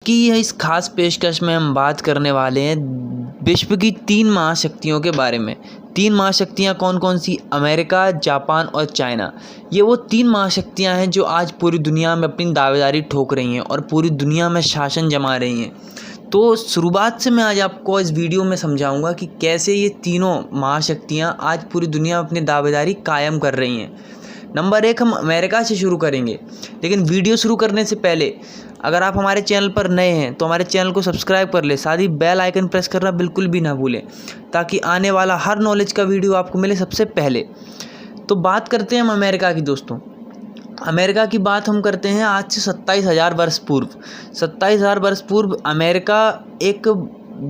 की इस खास पेशकश में हम बात करने वाले हैं विश्व की 3 महाशक्तियों के बारे में। 3 महाशक्तियाँ कौन कौन सी? अमेरिका, जापान और चाइना। ये वो 3 महाशक्तियाँ हैं जो आज पूरी दुनिया में अपनी दावेदारी ठोक रही हैं और पूरी दुनिया में शासन जमा रही हैं। तो शुरुआत से मैं आज आपको इस वीडियो में समझाऊंगा कि कैसे ये तीनों महाशक्तियाँ आज पूरी दुनिया में अपनी दावेदारी कायम कर रही हैं। नंबर 1 हम अमेरिका से शुरू करेंगे, लेकिन वीडियो शुरू करने से पहले अगर आप हमारे चैनल पर नए हैं तो हमारे चैनल को सब्सक्राइब कर ले, साथ ही बेल आइकन प्रेस करना बिल्कुल भी ना भूलें ताकि आने वाला हर नॉलेज का वीडियो आपको मिले सबसे पहले। तो बात करते हैं हम अमेरिका की दोस्तों। अमेरिका की बात हम करते हैं आज से 27,000 वर्ष पूर्व। 27,000 वर्ष पूर्व अमेरिका एक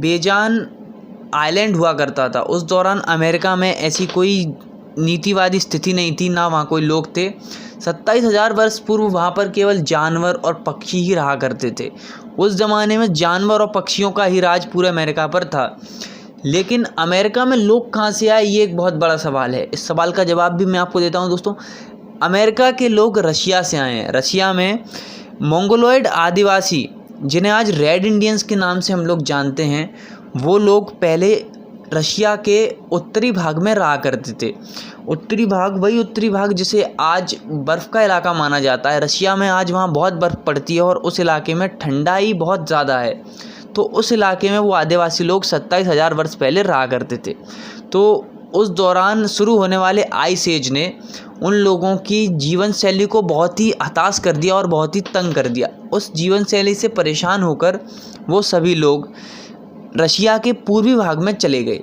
बेजान आइलैंड हुआ करता था। उस दौरान अमेरिका में ऐसी कोई नीतिवादी स्थिति नहीं थी, ना वहाँ कोई लोग थे। 27,000 वर्ष पूर्व वहाँ पर केवल जानवर और पक्षी ही रहा करते थे। उस ज़माने में जानवर और पक्षियों का ही राज पूरे अमेरिका पर था। लेकिन अमेरिका में लोग कहाँ से आए, ये एक बहुत बड़ा सवाल है। इस सवाल का जवाब भी मैं आपको देता हूँ दोस्तों। अमेरिका के लोग रशिया से आए हैं। रशिया में मंगोलॉयड आदिवासी, जिन्हें आज रेड इंडियंस के नाम से हम लोग जानते हैं, वो लोग पहले रशिया के उत्तरी भाग में रहा करते थे। उत्तरी भाग, वही उत्तरी भाग जिसे आज बर्फ़ का इलाका माना जाता है। रशिया में आज वहाँ बहुत बर्फ़ पड़ती है और उस इलाके में ठंडाई बहुत ज़्यादा है। तो उस इलाके में वो आदिवासी लोग 27,000 वर्ष पहले रहा करते थे। तो उस दौरान शुरू होने वाले आइस एज ने उन लोगों की जीवन शैली को बहुत ही हताश कर दिया और बहुत ही तंग कर दिया। उस जीवन शैली से परेशान होकर वो सभी लोग रशिया के पूर्वी भाग में चले गए।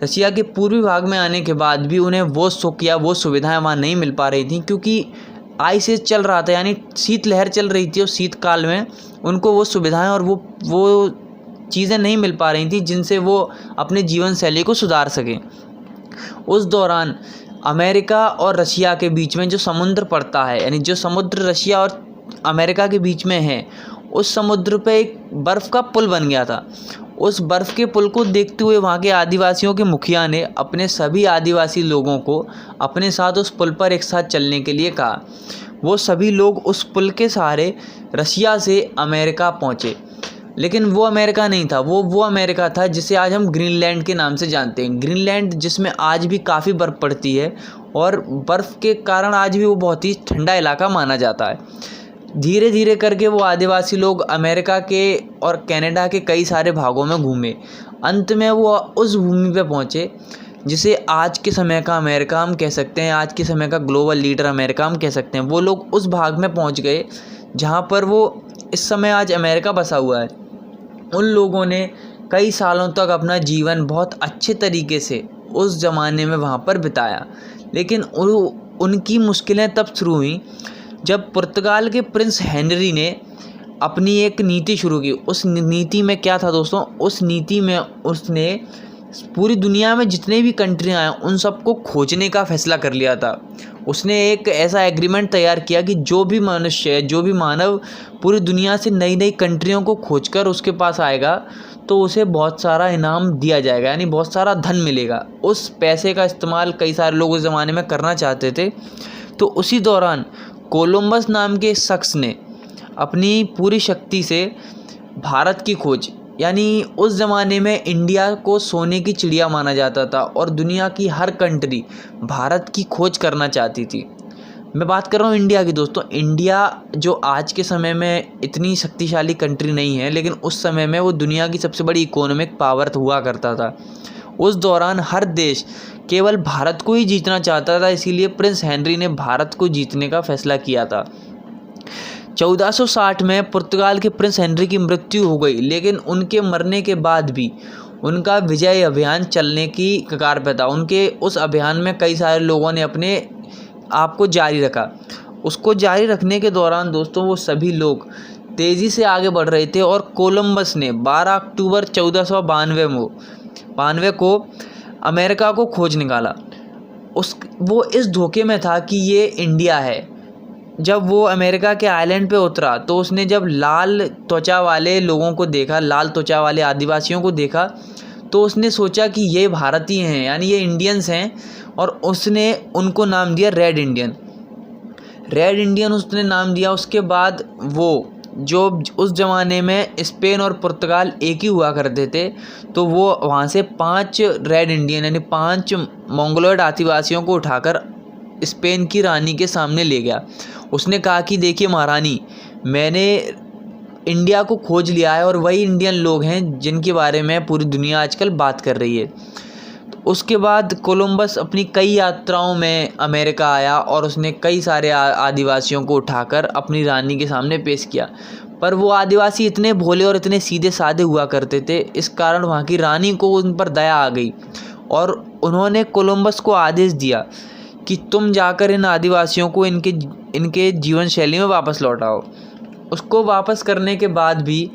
रशिया के पूर्वी भाग में आने के बाद भी उन्हें वो सुख या वो सुविधाएं वहाँ नहीं मिल पा रही थी, क्योंकि आइस एज चल रहा था, यानी शीतलहर चल रही थी। और शीतकाल में उनको वो सुविधाएं और वो चीज़ें नहीं मिल पा रही थी जिनसे वो अपने जीवन शैली को सुधार सकें। उस दौरान अमेरिका और रशिया के बीच में जो समुद्र पड़ता है, यानी जो समुद्र रशिया और अमेरिका के बीच में है, उस समुद्र पे एक बर्फ़ का पुल बन गया था। उस बर्फ़ के पुल को देखते हुए वहाँ के आदिवासियों के मुखिया ने अपने सभी आदिवासी लोगों को अपने साथ उस पुल पर एक साथ चलने के लिए कहा। वो सभी लोग उस पुल के सहारे रशिया से अमेरिका पहुँचे। लेकिन वो अमेरिका नहीं था, वो अमेरिका था जिसे आज हम ग्रीनलैंड के नाम से जानते हैं। ग्रीनलैंड जिसमें आज भी काफ़ी बर्फ़ पड़ती है और बर्फ़ के कारण आज भी वो बहुत ही ठंडा इलाका माना जाता है। धीरे धीरे करके वो आदिवासी लोग अमेरिका के और कनाडा के कई सारे भागों में घूमे। अंत में वो उस भूमि पे पहुँचे जिसे आज के समय का अमेरिका हम कह सकते हैं, आज के समय का ग्लोबल लीडर अमेरिका हम कह सकते हैं। वो लोग उस भाग में पहुँच गए जहाँ पर वो इस समय आज अमेरिका बसा हुआ है। उन लोगों ने कई सालों तक अपना जीवन बहुत अच्छे तरीके से उस ज़माने में वहाँ पर बिताया। लेकिन उनकी मुश्किलें तब शुरू हुई जब पुर्तगाल के प्रिंस हेनरी ने अपनी एक नीति शुरू की। उस नीति में क्या था दोस्तों? उस नीति में उसने पूरी दुनिया में जितने भी कंट्रियाँ हैं उन सबको खोजने का फैसला कर लिया था। उसने एक ऐसा एग्रीमेंट तैयार किया कि जो भी मनुष्य है, जो भी मानव पूरी दुनिया से नई नई कंट्रियों को खोजकर उसके पास आएगा तो उसे बहुत सारा इनाम दिया जाएगा, यानी बहुत सारा धन मिलेगा। उस पैसे का इस्तेमाल कई सारे लोग उस ज़माने में करना चाहते थे। तो उसी दौरान कोलंबस नाम के शख्स ने अपनी पूरी शक्ति से भारत की खोज, यानी उस ज़माने में इंडिया को सोने की चिड़िया माना जाता था और दुनिया की हर कंट्री भारत की खोज करना चाहती थी। मैं बात कर रहा हूँ इंडिया की दोस्तों। इंडिया जो आज के समय में इतनी शक्तिशाली कंट्री नहीं है, लेकिन उस समय में वो दुनिया की सबसे बड़ी इकोनॉमिक पावर हुआ करता था। उस दौरान हर देश केवल भारत को ही जीतना चाहता था, इसीलिए प्रिंस हेनरी ने भारत को जीतने का फैसला किया था। 1460 में पुर्तगाल के प्रिंस हेनरी की मृत्यु हो गई, लेकिन उनके मरने के बाद भी उनका विजय अभियान चलने की कगार पर था। उनके उस अभियान में कई सारे लोगों ने अपने आप को जारी रखा। उसको जारी रखने के दौरान दोस्तों वो सभी लोग तेज़ी से आगे बढ़ रहे थे और कोलंबस ने 12 अक्टूबर 1492 को अमेरिका को खोज निकाला। वो इस धोखे में था कि ये इंडिया है। जब वो अमेरिका के आइलैंड पे उतरा तो उसने जब लाल त्वचा वाले लोगों को देखा, लाल त्वचा वाले आदिवासियों को देखा, तो उसने सोचा कि ये भारतीय हैं, यानी ये इंडियंस हैं, और उसने उनको नाम दिया रेड इंडियन। रेड इंडियन उसने नाम दिया। उसके बाद वो जो उस ज़माने में स्पेन और पुर्तगाल एक ही हुआ करते थे, तो वो वहाँ से 5 रेड इंडियन यानी 5 मंगोलॉयड आदिवासियों को उठाकर स्पेन की रानी के सामने ले गया। उसने कहा कि देखिए महारानी, मैंने इंडिया को खोज लिया है और वही इंडियन लोग हैं जिनके बारे में पूरी दुनिया आजकल बात कर रही है। तो उसके बाद कोलंबस अपनी कई यात्राओं में अमेरिका आया और उसने कई सारे आदिवासियों को उठाकर अपनी रानी के सामने पेश किया, पर वो आदिवासी इतने भोले और इतने सीधे साधे हुआ करते थे, इस कारण वहाँ की रानी को उन पर दया आ गई और उन्होंने कोलंबस को आदेश दिया कि तुम जाकर इन आदिवासियों को इनके जीवन शैली में वापस लौटाओ। उसको वापस करने के बाद भी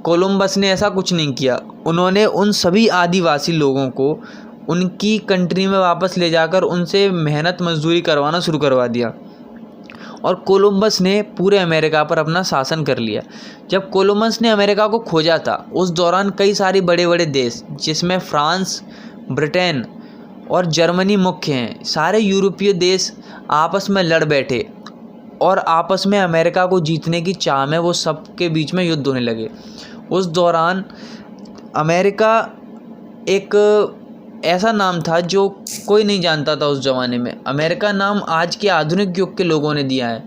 कोलंबस ने ऐसा कुछ नहीं किया। उन्होंने उन सभी आदिवासी लोगों को उनकी कंट्री में वापस ले जाकर उनसे मेहनत मजदूरी करवाना शुरू करवा दिया और कोलंबस ने पूरे अमेरिका पर अपना शासन कर लिया। जब कोलंबस ने अमेरिका को खोजा था, उस दौरान कई सारे बड़े बड़े देश, जिसमें फ्रांस, ब्रिटेन और जर्मनी मुख्य हैं, सारे यूरोपीय देश आपस में लड़ बैठे और आपस में अमेरिका को जीतने की चाह में वो सबके बीच में युद्ध होने लगे। उस दौरान अमेरिका एक ऐसा नाम था जो कोई नहीं जानता था उस ज़माने में। अमेरिका नाम आज के आधुनिक युग के लोगों ने दिया है।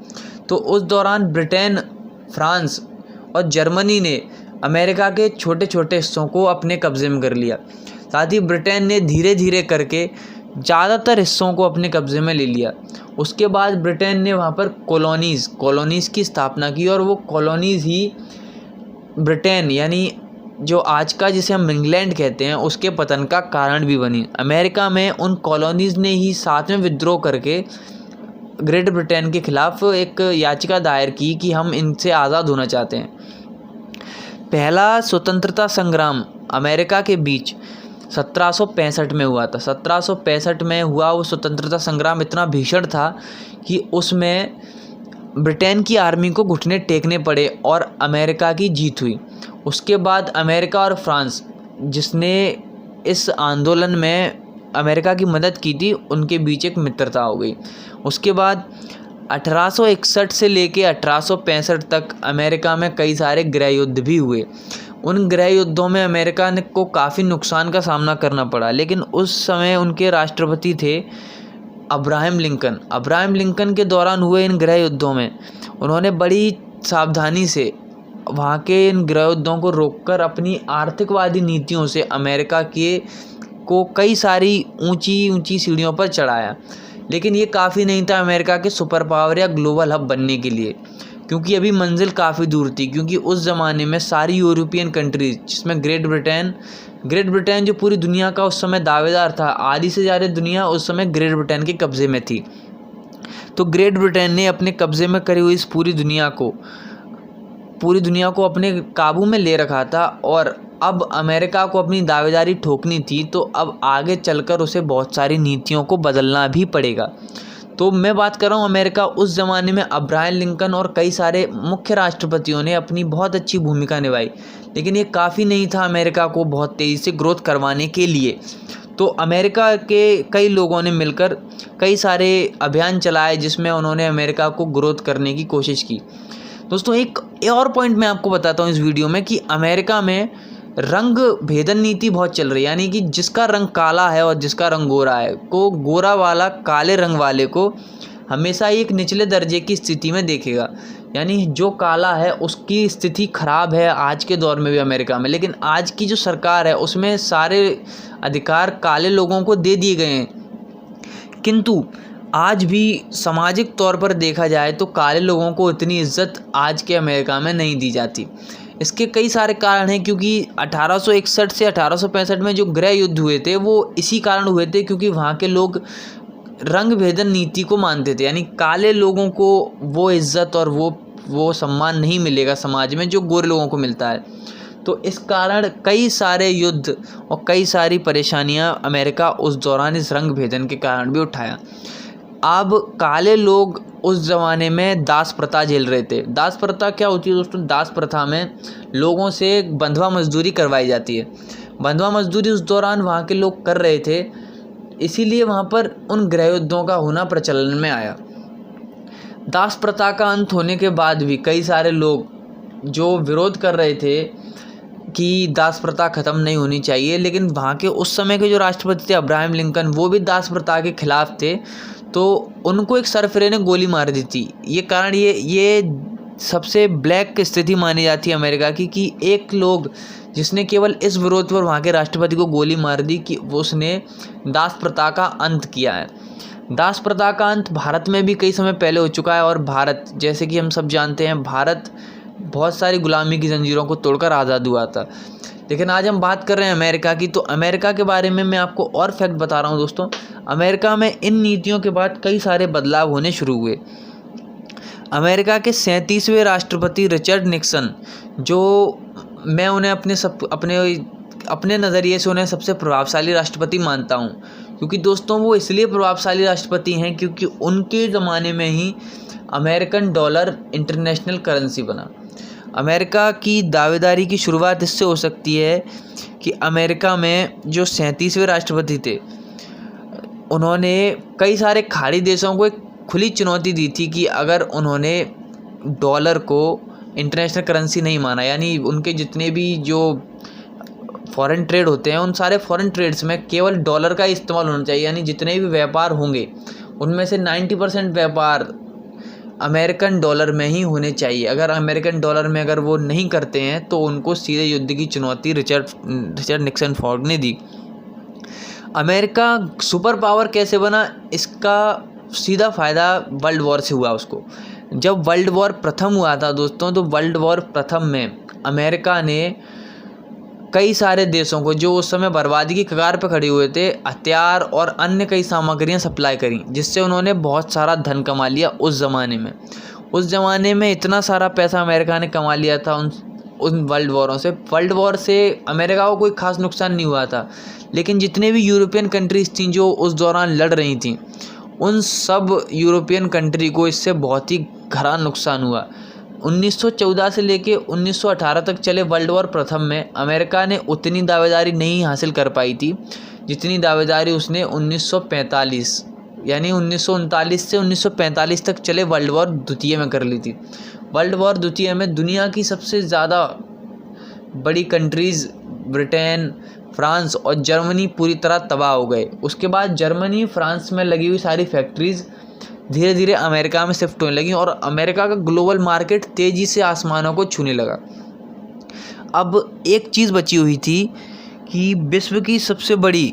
तो उस दौरान ब्रिटेन, फ्रांस और जर्मनी ने अमेरिका के छोटे छोटे हिस्सों को अपने कब्ज़े में कर लिया। साथ ही ब्रिटेन ने धीरे धीरे करके ज़्यादातर हिस्सों को अपने कब्ज़े में ले लिया। उसके बाद ब्रिटेन ने वहाँ पर कॉलोनीज़ की स्थापना की और वो कॉलोनीज़ ही ब्रिटेन यानी जो आज का जिसे हम इंग्लैंड कहते हैं उसके पतन का कारण भी बनी। अमेरिका में उन कॉलोनीज़ ने ही साथ में विद्रोह करके ग्रेट ब्रिटेन के ख़िलाफ़ एक याचिका दायर की कि हम इनसे आज़ाद होना चाहते हैं। पहला स्वतंत्रता संग्राम अमेरिका के बीच 1765 में हुआ था। 1765 में हुआ वो स्वतंत्रता संग्राम इतना भीषण था कि उसमें ब्रिटेन की आर्मी को घुटने टेकने पड़े और अमेरिका की जीत हुई। उसके बाद अमेरिका और फ्रांस, जिसने इस आंदोलन में अमेरिका की मदद की थी, उनके बीच एक मित्रता हो गई। उसके बाद 1861 से लेके 1865 तक अमेरिका में कई सारे गृह युद्ध भी हुए। उन गृह युद्धों में अमेरिका को काफ़ी नुकसान का सामना करना पड़ा, लेकिन उस समय उनके राष्ट्रपति थे अब्राहम लिंकन के दौरान हुए इन गृह युद्धों में उन्होंने बड़ी सावधानी से वहाँ के इन गृह युद्धों को रोककर अपनी आर्थिकवादी नीतियों से अमेरिका को कई सारी ऊंची सीढ़ियों पर चढ़ाया। लेकिन ये काफ़ी नहीं था अमेरिका के सुपर पावर या ग्लोबल हब बनने के लिए, क्योंकि अभी मंजिल काफ़ी दूर थी। क्योंकि उस ज़माने में सारी यूरोपियन कंट्रीज़, जिसमें ग्रेट ब्रिटेन जो पूरी दुनिया का उस समय दावेदार था, आधी से ज़्यादा दुनिया उस समय ग्रेट ब्रिटेन के कब्ज़े में थी। तो ग्रेट ब्रिटेन ने अपने कब्ज़े में करी हुई इस पूरी दुनिया को अपने काबू में ले रखा था और अब अमेरिका को अपनी दावेदारी ठोकनी थी। तो अब आगे चलकर उसे बहुत सारी नीतियों को बदलना भी पड़ेगा। तो मैं बात कर रहा हूँ अमेरिका उस ज़माने में अब्राहम लिंकन और कई सारे मुख्य राष्ट्रपतियों ने अपनी बहुत अच्छी भूमिका निभाई, लेकिन ये काफ़ी नहीं था अमेरिका को बहुत तेज़ी से ग्रोथ करवाने के लिए। तो अमेरिका के कई लोगों ने मिलकर कई सारे अभियान चलाए जिसमें उन्होंने अमेरिका को ग्रोथ करने की कोशिश की। दोस्तों एक और पॉइंट मैं आपको बताता हूँ इस वीडियो में कि अमेरिका में रंग भेदन नीति बहुत चल रही है, यानी कि जिसका रंग काला है और जिसका रंग गोरा है को गोरा वाला काले रंग वाले को हमेशा एक निचले दर्जे की स्थिति में देखेगा। यानी जो काला है उसकी स्थिति खराब है आज के दौर में भी अमेरिका में। लेकिन आज की जो सरकार है उसमें सारे अधिकार काले लोगों को दे दिए गए हैं, किंतु आज भी सामाजिक तौर पर देखा जाए तो काले लोगों को इतनी इज्जत आज के अमेरिका में नहीं दी जाती। इसके कई सारे कारण हैं, क्योंकि 1861 से 1865 में जो गृह युद्ध हुए थे वो इसी कारण हुए थे, क्योंकि वहाँ के लोग रंग भेदन नीति को मानते थे। यानी काले लोगों को वो इज्जत और वो सम्मान नहीं मिलेगा समाज में जो गोरे लोगों को मिलता है। तो इस कारण कई सारे युद्ध और कई सारी परेशानियां अमेरिका उस दौरान इस रंग भेदन के कारण भी उठाया। अब काले लोग उस ज़माने में दास प्रथा झेल रहे थे। दास प्रथा क्या होती है दोस्तों? दास प्रथा में लोगों से बंधुआ मजदूरी करवाई जाती है। बंधुआ मजदूरी उस दौरान वहाँ के लोग कर रहे थे, इसीलिए वहाँ पर उन गृह युद्धों का होना प्रचलन में आया। दास प्रथा का अंत होने के बाद भी कई सारे लोग जो विरोध कर रहे थे कि दास प्रथा ख़त्म नहीं होनी चाहिए, लेकिन वहाँ के उस समय के जो राष्ट्रपति थे अब्राहम लिंकन, वो भी दास प्रथा के खिलाफ थे, तो उनको एक सरफिरे ने गोली मार दी थी। ये कारण ये सबसे ब्लैक स्थिति मानी जाती है अमेरिका की कि एक लोग जिसने केवल इस विरोध पर वहाँ के राष्ट्रपति को गोली मार दी कि उसने दास प्रथा का अंत किया है। दास प्रथा का अंत भारत में भी कई समय पहले हो चुका है, और भारत, जैसे कि हम सब जानते हैं, भारत बहुत सारी गुलामी की जंजीरों को तोड़कर आज़ाद हुआ था। लेकिन आज हम बात कर रहे हैं अमेरिका की, तो अमेरिका के बारे में मैं आपको और फैक्ट बता रहा हूँ दोस्तों। अमेरिका में इन नीतियों के बाद कई सारे बदलाव होने शुरू हुए। अमेरिका के 37वें राष्ट्रपति रिचर्ड निक्सन, जो मैं उन्हें अपने नज़रिए से उन्हें सबसे प्रभावशाली राष्ट्रपति मानता हूँ, क्योंकि दोस्तों वो इसलिए प्रभावशाली राष्ट्रपति हैं क्योंकि उनके ज़माने में ही अमेरिकन डॉलर इंटरनेशनल करेंसी बना। अमेरिका की दावेदारी की शुरुआत इससे हो सकती है कि अमेरिका में जो 37वें राष्ट्रपति थे, उन्होंने कई सारे खाड़ी देशों को एक खुली चुनौती दी थी कि अगर उन्होंने डॉलर को इंटरनेशनल करेंसी नहीं माना, यानी उनके जितने भी जो फॉरेन ट्रेड होते हैं, उन सारे फॉरेन ट्रेड्स में केवल डॉलर का इस्तेमाल होना चाहिए, यानी जितने भी व्यापार होंगे उनमें से 90% व्यापार अमेरिकन डॉलर में ही होने चाहिए। अगर अमेरिकन डॉलर में अगर वो नहीं करते हैं तो उनको सीधे युद्ध की चुनौती रिचर्ड निक्सन फोर्ड ने दी। अमेरिका सुपर पावर कैसे बना, इसका सीधा फ़ायदा वर्ल्ड वॉर से हुआ उसको। जब वर्ल्ड वॉर प्रथम हुआ था दोस्तों, तो वर्ल्ड वॉर प्रथम में अमेरिका ने कई सारे देशों को, जो उस समय बर्बादी की कगार पर खड़े हुए थे, हथियार और अन्य कई सामग्रियां सप्लाई करी, जिससे उन्होंने बहुत सारा धन कमा लिया। उस ज़माने में इतना सारा पैसा अमेरिका ने कमा लिया था उन वर्ल्ड वॉरों से। वर्ल्ड वॉर से अमेरिका को कोई खास नुकसान नहीं हुआ था, लेकिन जितने भी यूरोपियन कंट्रीज़ थीं जो उस दौरान लड़ रही थीं, उन सब यूरोपियन कंट्री को इससे बहुत ही गहरा नुकसान हुआ। 1914 से लेके 1918 तक चले वर्ल्ड वॉर प्रथम में अमेरिका ने उतनी दावेदारी नहीं हासिल कर पाई थी जितनी दावेदारी उसने 1945 यानी 1939 से 1945 तक चले वर्ल्ड वॉर द्वितीय में कर ली थी। वर्ल्ड वॉर द्वितीय में दुनिया की सबसे ज़्यादा बड़ी कंट्रीज़ ब्रिटेन, फ्रांस और जर्मनी पूरी तरह तबाह हो गए। उसके बाद जर्मनी, फ्रांस में लगी हुई सारी फैक्ट्रीज़ धीरे धीरे अमेरिका में शिफ्ट होने लगी और अमेरिका का ग्लोबल मार्केट तेज़ी से आसमानों को छूने लगा। अब एक चीज़ बची हुई थी कि विश्व की सबसे बड़ी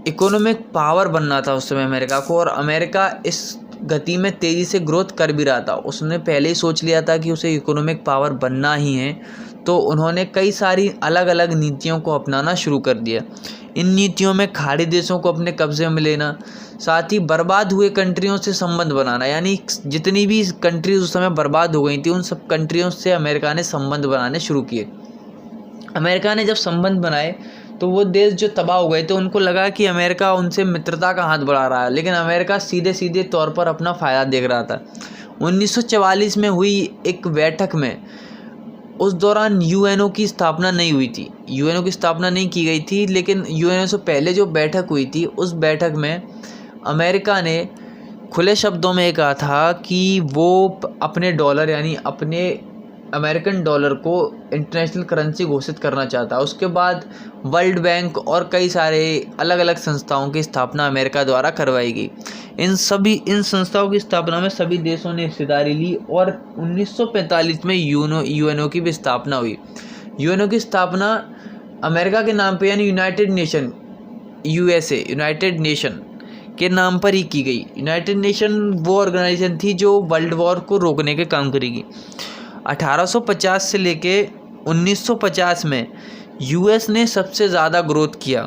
इकोनॉमिक पावर बनना था उस समय अमेरिका को, और अमेरिका इस गति में तेज़ी से ग्रोथ कर भी रहा था। उसने पहले ही सोच लिया था कि उसे इकोनॉमिक पावर बनना ही है, तो उन्होंने कई सारी अलग अलग नीतियों को अपनाना शुरू कर दिया। इन नीतियों में खाड़ी देशों को अपने कब्जे में लेना, साथ ही बर्बाद हुए कंट्रियों से संबंध बनाना, यानी जितनी भी कंट्रीज उस समय बर्बाद हो गई थी उन सब कंट्रियों से अमेरिका ने संबंध बनाने शुरू किए। अमेरिका ने जब संबंध बनाए तो वो देश जो तबाह हो गए थे उनको लगा कि अमेरिका उनसे मित्रता का हाथ बढ़ा रहा है, लेकिन अमेरिका सीधे सीधे तौर पर अपना फ़ायदा देख रहा था। 1944 में हुई एक बैठक में, उस दौरान यूएनओ की स्थापना नहीं हुई थी, यूएनओ की स्थापना नहीं की गई थी, लेकिन यूएनओ से पहले जो बैठक हुई थी उस बैठक में अमेरिका ने खुले शब्दों में कहा था कि वो अपने डॉलर यानी अपने अमेरिकन डॉलर को इंटरनेशनल करेंसी घोषित करना चाहता है। उसके बाद वर्ल्ड बैंक और कई सारे अलग अलग संस्थाओं की स्थापना अमेरिका द्वारा करवाई गई। इन संस्थाओं की स्थापना में सभी देशों ने हिस्सेदारी ली और 1945 में यूएनओ की भी स्थापना हुई। यूएनओ की स्थापना अमेरिका के नाम पे यानी United nation USA United nation के नाम पर ही की गई। यूनाइटेड नेशन वो ऑर्गेनाइजेशन थी जो वर्ल्ड वॉर को रोकने के काम करेगी। 1850 से लेके 1950 में यूएस ने सबसे ज़्यादा ग्रोथ किया।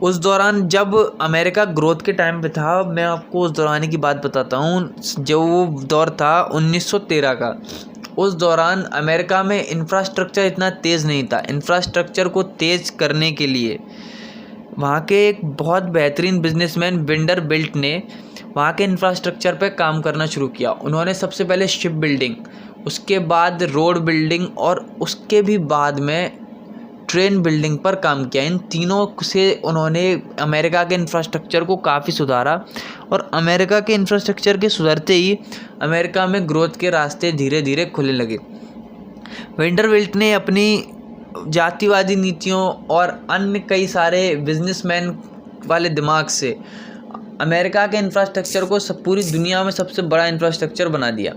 उस दौरान जब अमेरिका ग्रोथ के टाइम पे था, मैं आपको उस दौरान की बात बताता हूँ, जो वो दौर था 1913 का। उस दौरान अमेरिका में इंफ्रास्ट्रक्चर इतना तेज़ नहीं था। इंफ्रास्ट्रक्चर को तेज़ करने के लिए वहाँ के एक बहुत बेहतरीन बिजनेसमैन वेंडर बिल्ट ने वहाँ के इंफ्रास्ट्रक्चर पर काम करना शुरू किया। उन्होंने सबसे पहले शिप बिल्डिंग, उसके बाद रोड बिल्डिंग और उसके भी बाद में ट्रेन बिल्डिंग पर काम किया। इन तीनों से उन्होंने अमेरिका के इंफ्रास्ट्रक्चर को काफ़ी सुधारा और अमेरिका के इंफ्रास्ट्रक्चर के सुधरते ही अमेरिका में ग्रोथ के रास्ते धीरे धीरे खुलने लगे। वेंडरबिल्ट ने अपनी जातिवादी नीतियों और अन्य कई सारे बिजनेसमैन वाले दिमाग से अमेरिका के इंफ्रास्ट्रक्चर को पूरी दुनिया में सबसे बड़ा इंफ्रास्ट्रक्चर बना दिया।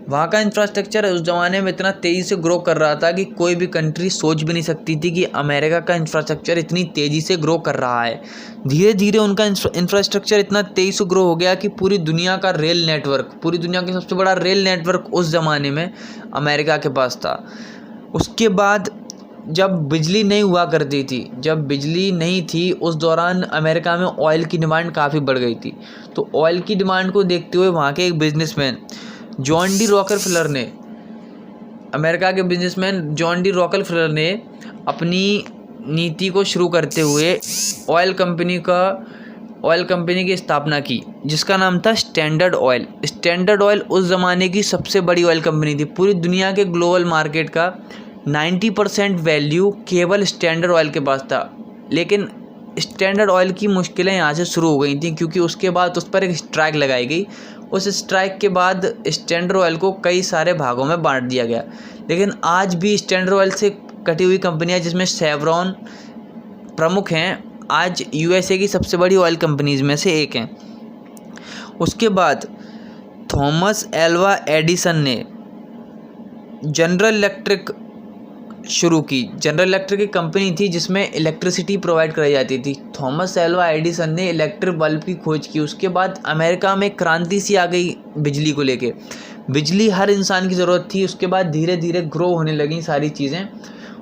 वहाँ का इंफ्रास्ट्रक्चर उस ज़माने में इतना तेज़ी से ग्रो कर रहा था कि कोई भी कंट्री सोच भी नहीं सकती थी कि अमेरिका का इंफ्रास्ट्रक्चर इतनी तेज़ी से ग्रो कर रहा है। धीरे धीरे उनका इंफ्रास्ट्रक्चर इतना तेज़ी से ग्रो हो गया कि पूरी दुनिया का रेल नेटवर्क, पूरी दुनिया का सबसे बड़ा रेल नेटवर्क उस ज़माने में अमेरिका के पास था। उसके बाद जब बिजली नहीं हुआ करती थी, जब बिजली नहीं थी, उस दौरान अमेरिका में ऑयल की डिमांड काफ़ी बढ़ गई थी। तो ऑयल की डिमांड को देखते हुए वहाँ के एक बिजनेसमैन जॉन डी रॉकफेलर ने, अमेरिका के बिजनेसमैन जॉन डी रॉकफेलर ने अपनी नीति को शुरू करते हुए ऑयल कंपनी की स्थापना की, जिसका नाम था स्टैंडर्ड ऑयल। स्टैंडर्ड ऑयल उस ज़माने की सबसे बड़ी ऑयल कंपनी थी। पूरी दुनिया के ग्लोबल मार्केट का 90% वैल्यू केवल स्टैंडर्ड ऑयल के पास था। लेकिन स्टैंडर्ड ऑयल की मुश्किलें यहाँ से शुरू हो गई थी, क्योंकि उसके बाद उस पर एक स्ट्राइक लगाई गई। उस स्ट्राइक के बाद स्टैंडर्ड ऑयल को कई सारे भागों में बांट दिया गया। लेकिन आज भी स्टैंडर्ड ऑयल से कटी हुई कंपनियां, जिसमें शेवरॉन प्रमुख हैं, आज यूएसए की सबसे बड़ी ऑयल कंपनीज में से एक हैं। उसके बाद थॉमस एल्वा एडिसन ने जनरल इलेक्ट्रिक शुरू की। जनरल इलेक्ट्रिक एक कंपनी थी जिसमें इलेक्ट्रिसिटी प्रोवाइड कराई जाती थी। थॉमस एल्वा एडिसन ने इलेक्ट्रिक बल्ब की खोज की। उसके बाद अमेरिका में क्रांति सी आ गई बिजली को लेके। बिजली हर इंसान की ज़रूरत थी। उसके बाद धीरे धीरे ग्रो होने लगी सारी चीज़ें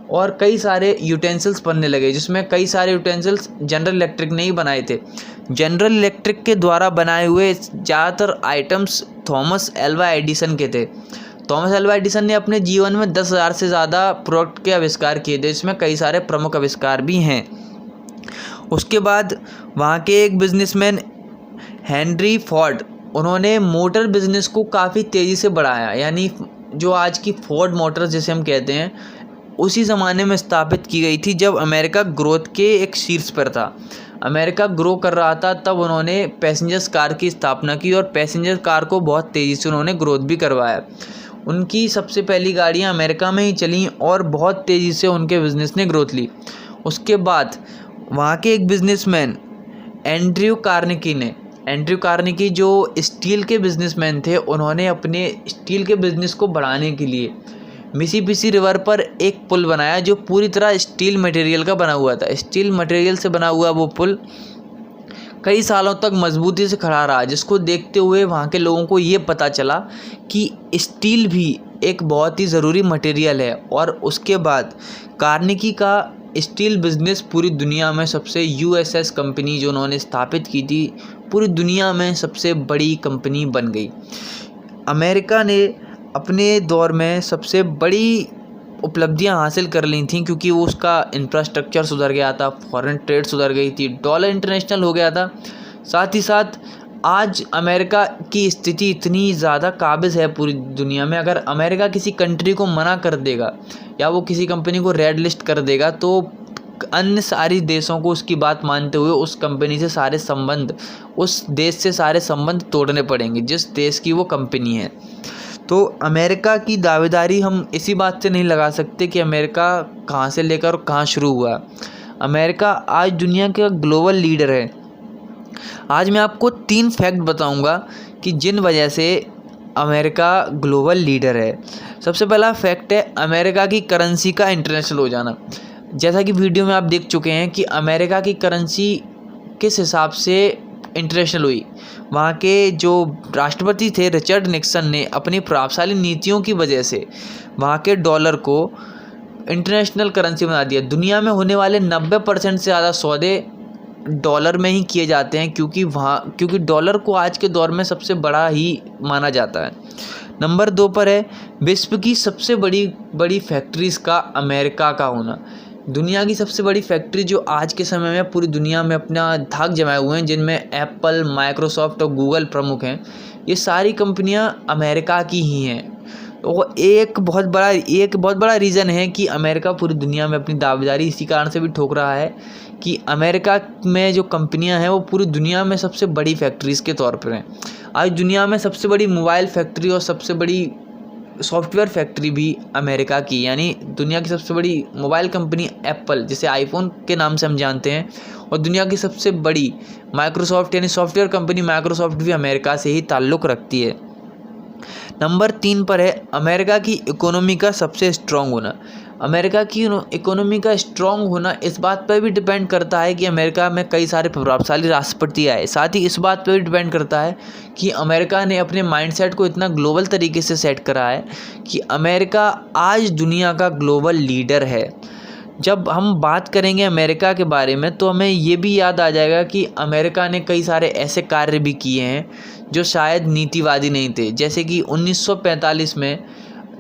और कई सारे यूटेंसिल्स बनने लगे, जिसमें कई सारे यूटेंसिल्स जनरल इलेक्ट्रिक ने ही बनाए थे। जनरल इलेक्ट्रिक के द्वारा बनाए हुए ज़्यादातर आइटम्स थॉमस एल्वा एडिसन के थे। थॉमस एल्वा एडिसन ने अपने जीवन में 10,000 से ज़्यादा प्रोडक्ट के आविष्कार किए थे, जिसमें कई सारे प्रमुख आविष्कार भी हैं। उसके बाद वहाँ के एक बिजनेसमैन हेनरी फोर्ड, उन्होंने मोटर बिजनेस को काफ़ी तेज़ी से बढ़ाया। यानी जो आज की फोर्ड मोटर्स जिसे हम कहते हैं, उसी ज़माने में स्थापित की गई थी जब अमेरिका ग्रोथ के एक शीर्ष पर था। अमेरिका ग्रो कर रहा था, तब उन्होंने पैसेंजर्स कार की स्थापना की और पैसेंजर कार को बहुत तेज़ी से उन्होंने ग्रोथ भी करवाया। उनकी सबसे पहली गाड़ियां अमेरिका में ही चलीं और बहुत तेज़ी से उनके बिज़नेस ने ग्रोथ ली। उसके बाद वहाँ के एक बिजनेसमैन एंड्रयू कार्नेगी जो स्टील के बिजनेसमैन थे, उन्होंने अपने स्टील के बिज़नेस को बढ़ाने के लिए मिसिसिपी रिवर पर एक पुल बनाया जो पूरी तरह स्टील मटेरियल का बना हुआ था। स्टील मटेरियल से बना हुआ वो पुल कई सालों तक मजबूती से खड़ा रहा, जिसको देखते हुए वहाँ के लोगों को ये पता चला कि स्टील भी एक बहुत ही ज़रूरी मटेरियल है। और उसके बाद कार्नेगी का स्टील बिज़नेस पूरी दुनिया में सबसे यूएसएस कंपनी जो उन्होंने स्थापित की थी, पूरी दुनिया में सबसे बड़ी कंपनी बन गई। अमेरिका ने अपने दौर में सबसे बड़ी उपलब्धियां हासिल कर ली थी, क्योंकि वो उसका इंफ्रास्ट्रक्चर सुधर गया था, फॉरेन ट्रेड सुधर गई थी, डॉलर इंटरनेशनल हो गया था। साथ ही साथ आज अमेरिका की स्थिति इतनी ज़्यादा काबिज़ है पूरी दुनिया में, अगर अमेरिका किसी कंट्री को मना कर देगा या वो किसी कंपनी को रेड लिस्ट कर देगा, तो अन्य सारी देशों को उसकी बात मानते हुए उस कंपनी से सारे संबंध, उस देश से सारे संबंध तोड़ने पड़ेंगे जिस देश की वो कंपनी है। तो अमेरिका की दावेदारी हम इसी बात से नहीं लगा सकते कि अमेरिका कहाँ से लेकर कहाँ शुरू हुआ। अमेरिका आज दुनिया का ग्लोबल लीडर है। आज मैं आपको 3 फैक्ट बताऊंगा कि जिन वजह से अमेरिका ग्लोबल लीडर है। सबसे पहला फैक्ट है अमेरिका की करेंसी का इंटरनेशनल हो जाना। जैसा कि वीडियो में आप देख चुके हैं कि अमेरिका की करेंसी किस हिसाब से इंटरनेशनल हुई। वहाँ के जो राष्ट्रपति थे रिचर्ड निक्सन ने अपनी प्रभावशाली नीतियों की वजह से वहाँ के डॉलर को इंटरनेशनल करेंसी बना दिया। दुनिया में होने वाले 90% से ज़्यादा सौदे डॉलर में ही किए जाते हैं, क्योंकि डॉलर को आज के दौर में सबसे बड़ा ही माना जाता है। नंबर 2 पर है विश्व की सबसे बड़ी फैक्ट्रीज़ का अमेरिका का होना। दुनिया की सबसे बड़ी फैक्ट्री जो आज के समय में पूरी दुनिया में अपना धाक जमाए हुए हैं, जिनमें एप्पल, माइक्रोसॉफ्ट और गूगल प्रमुख हैं, ये सारी कंपनियां अमेरिका की ही हैं। वो एक बहुत बड़ा रीज़न है कि अमेरिका पूरी दुनिया में अपनी दावेदारी इसी कारण से भी ठोक रहा है कि अमेरिका में जो कंपनियां हैं वो पूरी दुनिया में सबसे बड़ी फैक्ट्रीज़ के तौर पर हैं। आज दुनिया में सबसे बड़ी मोबाइल फैक्ट्री और सबसे बड़ी सॉफ्टवेयर फैक्ट्री भी अमेरिका की, यानी दुनिया की सबसे बड़ी मोबाइल कंपनी एप्पल, जिसे आईफोन के नाम से हम जानते हैं, और दुनिया की सबसे बड़ी माइक्रोसॉफ्ट यानी सॉफ्टवेयर कंपनी माइक्रोसॉफ्ट भी अमेरिका से ही ताल्लुक़ रखती है। नंबर 3 पर है अमेरिका की इकोनॉमी का सबसे स्ट्रॉन्ग होना। अमेरिका की इकोनॉमी का स्ट्रॉन्ग होना इस बात पर भी डिपेंड करता है कि अमेरिका में कई सारे प्रभावशाली राष्ट्रपति आए। साथ ही इस बात पर भी डिपेंड करता है कि अमेरिका ने अपने माइंडसेट को इतना ग्लोबल तरीके से सेट करा है कि अमेरिका आज दुनिया का ग्लोबल लीडर है। जब हम बात करेंगे अमेरिका के बारे में तो हमें ये भी याद आ जाएगा कि अमेरिका ने कई सारे ऐसे कार्य भी किए हैं जो शायद नीतिवादी नहीं थे, जैसे कि 1945 में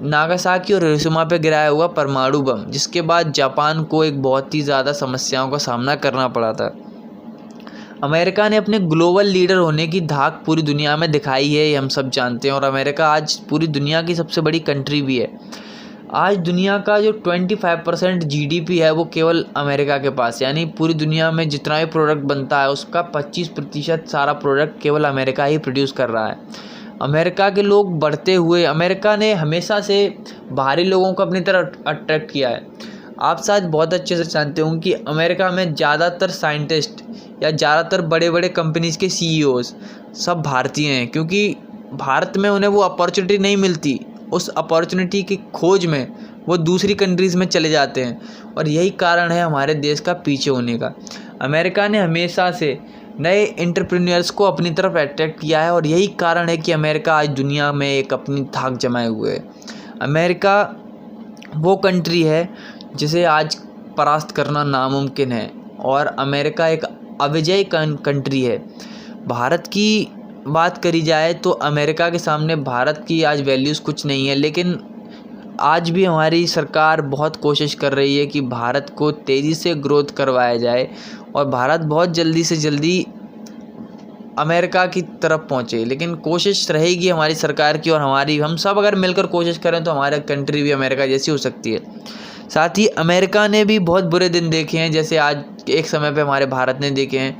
नागासाकी और हिरोशिमा पे गिराया हुआ परमाणु बम, जिसके बाद जापान को एक बहुत ही ज़्यादा समस्याओं का सामना करना पड़ा था। अमेरिका ने अपने ग्लोबल लीडर होने की धाक पूरी दुनिया में दिखाई है, ये हम सब जानते हैं, और अमेरिका आज पूरी दुनिया की सबसे बड़ी कंट्री भी है। आज दुनिया का जो 25% GDP है वो केवल अमेरिका के पास, यानी पूरी दुनिया में जितना भी प्रोडक्ट बनता है उसका 25% सारा प्रोडक्ट केवल अमेरिका ही प्रोड्यूस कर रहा है। अमेरिका के लोग बढ़ते हुए, अमेरिका ने हमेशा से बाहरी लोगों को अपनी तरफ अट्रैक्ट किया है। आप शायद बहुत अच्छे से जानते होंगे कि अमेरिका में ज़्यादातर साइंटिस्ट या ज़्यादातर बड़े बड़े कंपनीज़ के CEOs सब भारतीय हैं, क्योंकि भारत में उन्हें वो अपॉर्चुनिटी नहीं मिलती। उस अपॉर्चुनिटी की खोज में वो दूसरी कंट्रीज़ में चले जाते हैं, और यही कारण है हमारे देश का पीछे होने का। अमेरिका ने हमेशा से नए एंटरप्रेन्योर्स को अपनी तरफ अट्रैक्ट किया है, और यही कारण है कि अमेरिका आज दुनिया में एक अपनी धाक जमाए हुए है। अमेरिका वो कंट्री है जिसे आज परास्त करना नामुमकिन है, और अमेरिका एक अविजयी कंट्री है। भारत की बात करी जाए तो अमेरिका के सामने भारत की आज वैल्यूज़ कुछ नहीं है, लेकिन आज भी हमारी सरकार बहुत कोशिश कर रही है कि भारत को तेज़ी से ग्रोथ करवाया जाए और भारत बहुत जल्दी से जल्दी अमेरिका की तरफ पहुंचे। लेकिन कोशिश रहेगी हमारी सरकार की, और हम सब अगर मिलकर कोशिश करें तो हमारा कंट्री भी अमेरिका जैसी हो सकती है। साथ ही अमेरिका ने भी बहुत बुरे दिन देखे हैं, जैसे आज एक समय पे हमारे भारत ने देखे हैं।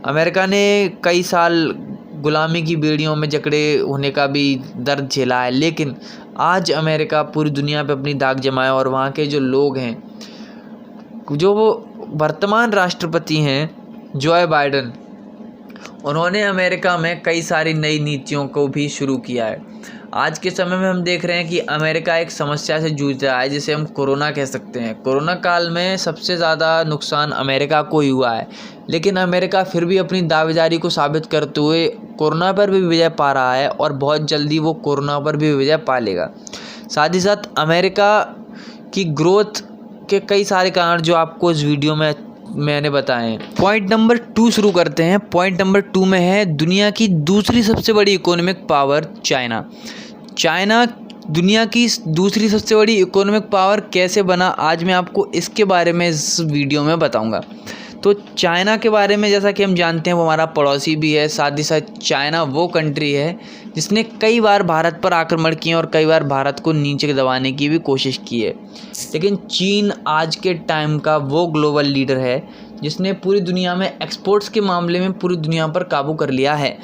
अमेरिका ने कई साल गुलामी की बेड़ियों में जकड़े होने का भी दर्द झेला है, लेकिन आज अमेरिका पूरी दुनिया पे अपनी दाग जमाए, और वहाँ के जो लोग हैं, जो वो वर्तमान राष्ट्रपति हैं जो बाइडेन, उन्होंने अमेरिका में कई सारी नई नीतियों को भी शुरू किया है। आज के समय में हम देख रहे हैं कि अमेरिका एक समस्या से जूझ रहा है जिसे हम कोरोना कह सकते हैं। कोरोना काल में सबसे ज़्यादा नुकसान अमेरिका को ही हुआ है, लेकिन अमेरिका फिर भी अपनी दावेदारी को साबित करते हुए कोरोना पर भी विजय पा रहा है, और बहुत जल्दी वो कोरोना पर भी विजय पा लेगा। साथ ही साथ अमेरिका की ग्रोथ के कई सारे कारण जो आपको इस वीडियो में मैंने बताए हैं। पॉइंट नंबर 2 शुरू करते हैं। पॉइंट नंबर 2 में है दुनिया की दूसरी सबसे बड़ी इकोनॉमिक पावर चाइना। चाइना दुनिया की दूसरी सबसे बड़ी इकोनॉमिक पावर कैसे बना, आज मैं आपको इसके बारे में इस वीडियो में बताऊंगा। तो चाइना के बारे में जैसा कि हम जानते हैं वो हमारा पड़ोसी भी है, साथ ही साथ चाइना वो कंट्री है जिसने कई बार भारत पर आक्रमण किए और कई बार भारत को नीचे दबाने की भी कोशिश की है। लेकिन चीन आज के टाइम का वो ग्लोबल लीडर है जिसने पूरी दुनिया में एक्सपोर्ट्स के मामले में पूरी दुनिया पर काबू कर लिया है।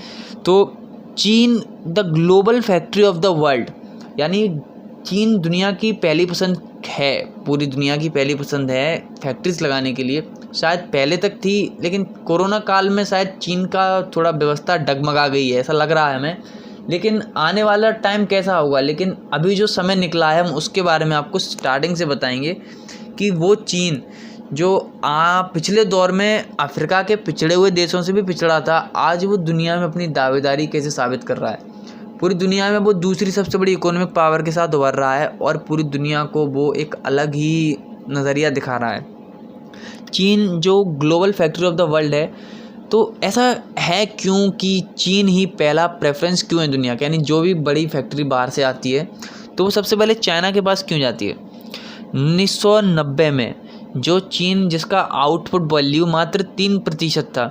तो चीन the global factory of the world, यानी चीन दुनिया की पहली पसंद है, पूरी दुनिया की पहली पसंद है फैक्ट्रीज लगाने के लिए। शायद पहले तक थी, लेकिन कोरोना काल में शायद चीन का थोड़ा व्यवस्था डगमगा गई है, ऐसा लग रहा है हमें। लेकिन आने वाला टाइम कैसा होगा, लेकिन अभी जो समय निकला है हम उसके बारे में आपको स्टार्टिंग से बताएंगे कि वो चीन जो पिछले दौर में अफ्रीका के पिछड़े हुए देशों से भी पिछड़ा था, आज वो दुनिया में अपनी दावेदारी कैसे साबित कर रहा है। पूरी दुनिया में वो दूसरी सबसे बड़ी इकोनॉमिक पावर के साथ उभर रहा है और पूरी दुनिया को वो एक अलग ही नज़रिया दिखा रहा है। चीन जो global factory of the world है, तो ऐसा है क्यों कि चीन ही पहला प्रेफरेंस क्यों है दुनिया का, यानी जो भी बड़ी फैक्ट्री बाहर से आती है तो वो सबसे पहले चाइना के पास क्यों जाती है। 1990 में जो चीन जिसका आउटपुट वैल्यू मात्र 3% था,